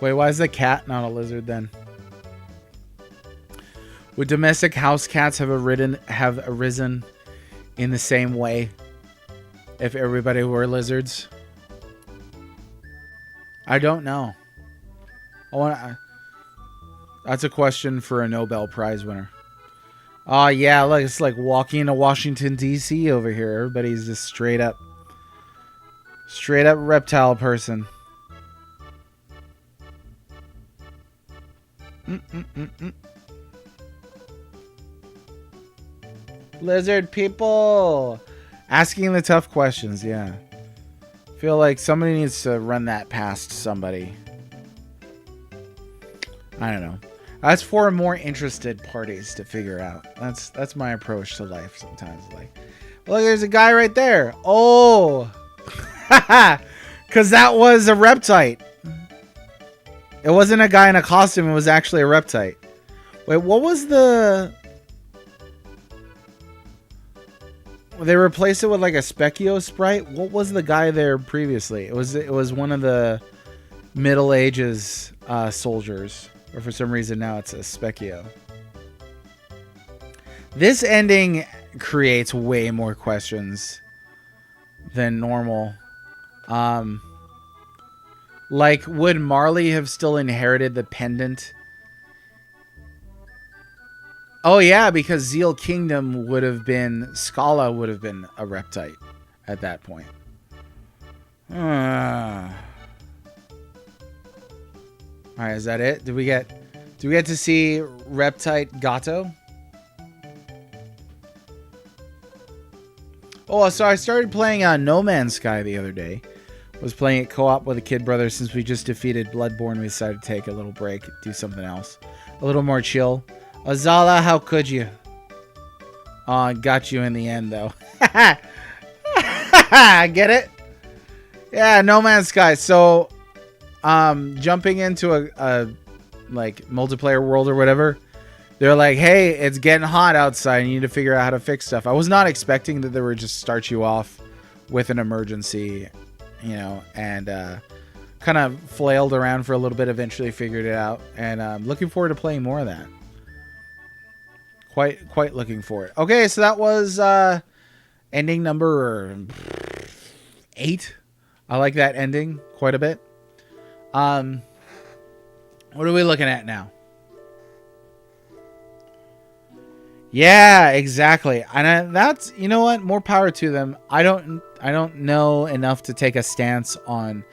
Wait, why is the cat not a lizard then? Would domestic house cats have arisen in the same way if everybody were lizards? I don't know. That's a question for a Nobel Prize winner. Oh yeah, look, it's like walking to Washington D.C. over here. Everybody's just straight up reptile person. Lizard people asking the tough questions. Yeah, feel like somebody needs to run that past somebody. I don't know. That's for more interested parties to figure out. That's my approach to life sometimes. Like, look, there's a guy right there. Oh, because that was a Reptite. It wasn't a guy in a costume. It was actually a Reptite. Wait, what was the... They replaced it with like a Specchio sprite. What was the guy there previously? It was one of the Middle Ages soldiers. Or for some reason now it's a Specchio. This ending creates way more questions than normal. Like, would Marley have still inherited the pendant? Oh yeah, because Zeal Kingdom would have been... Scala would have been a Reptite at that point. Alright, is that it? Do we get to see Reptite Gato? Oh, so I started playing No Man's Sky the other day. Was playing it co-op with a kid brother. Since we just defeated Bloodborne, we decided to take a little break, do something else. A little more chill. Azala, how could you? Oh, I got you in the end, though. Get it? Yeah, No Man's Sky. So, jumping into a like multiplayer world or whatever, they're like, hey, it's getting hot outside. You need to figure out how to fix stuff. I was not expecting that they would just start you off with an emergency, you know, and kind of flailed around for a little bit, eventually figured it out, and looking forward to playing more of that. Quite looking for it. Okay, so that was ending number 8. I like that ending quite a bit. What are we looking at now? Yeah, exactly. And that's, you know what? More power to them. I don't know enough to take a stance on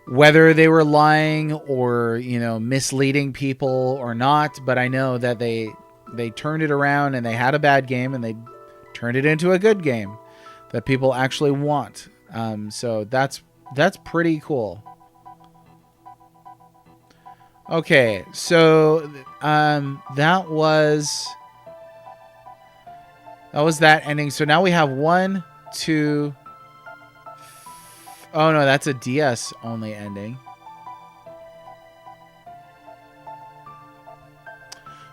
whether they were lying or, you know, misleading people or not, but I know that they turned it around and they had a bad game and they turned it into a good game that people actually want. So that's pretty cool. Okay, so that was that ending. So now we have 1, 2. Oh no, that's a DS only ending.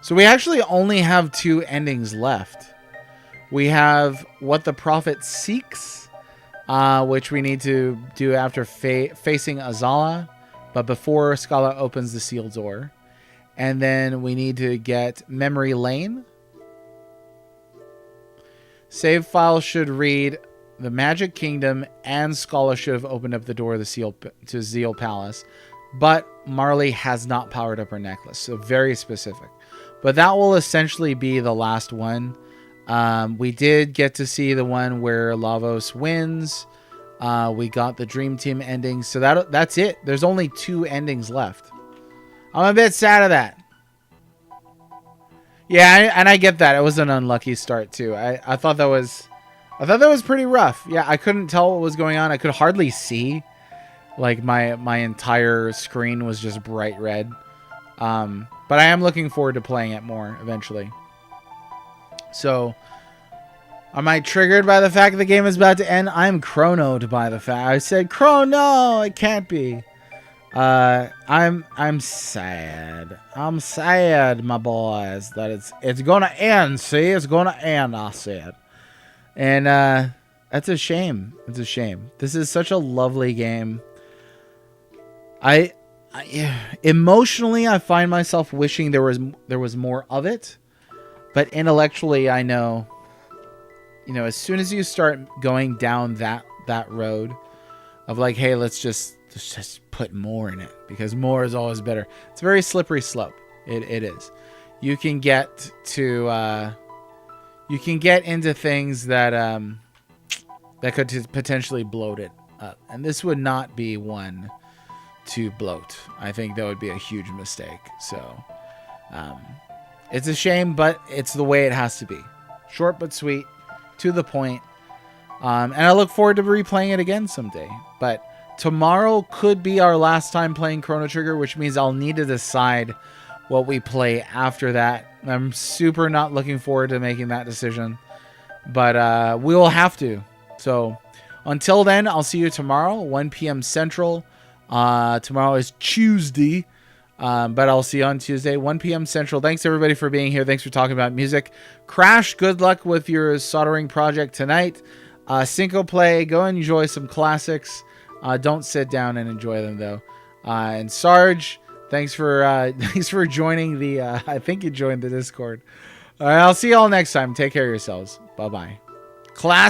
So we actually only have 2 endings left. We have What the Prophet Seeks, which we need to do after facing Azala, but before Scala opens the sealed door. And then we need to get Memory Lane. Save file should read the Magic Kingdom, and Scala should have opened up the door of the to Zeal Palace, but Marley has not powered up her necklace, so very specific. But that will essentially be the last one. We did get to see the one where Lavos wins. We got the Dream Team ending, so that's it. There's only 2 endings left. I'm a bit sad of that. Yeah, and I get that. It was an unlucky start too. I thought that was pretty rough. Yeah, I couldn't tell what was going on. I could hardly see. Like my entire screen was just bright red. But I am looking forward to playing it more eventually. So, am I triggered by the fact that the game is about to end? I'm chronoed by the fact. I said, chrono, it can't be. I'm sad. I'm sad, my boys, that it's gonna end. See, it's gonna end, I said. And that's a shame. It's a shame. This is such a lovely game. I emotionally, I find myself wishing there was more of it, but intellectually, I know, you know, as soon as you start going down that road of like, hey, let's just put more in it because more is always better. It's a very slippery slope. It is. You can get to you can get into things that that could potentially bloat it up, and this would not be one to bloat. I think that would be a huge mistake. So it's a shame, but it's the way it has to be. Short but sweet, to the point. And I look forward to replaying it again someday. But tomorrow could be our last time playing Chrono Trigger, which means I'll need to decide what we play after that. I'm super not looking forward to making that decision, but we will have to. So until then, I'll see you tomorrow, 1 p.m. Central. Tomorrow is Tuesday, but I'll see you on Tuesday, 1 p.m. Central. Thanks everybody for being here. Thanks for talking about music. Crash, good luck with your soldering project tonight. Cinco Play, go and enjoy some classics. Don't sit down and enjoy them though. And Sarge, thanks for joining the. I think you joined the Discord. All right, I'll see you all next time. Take care of yourselves. Bye bye. Class.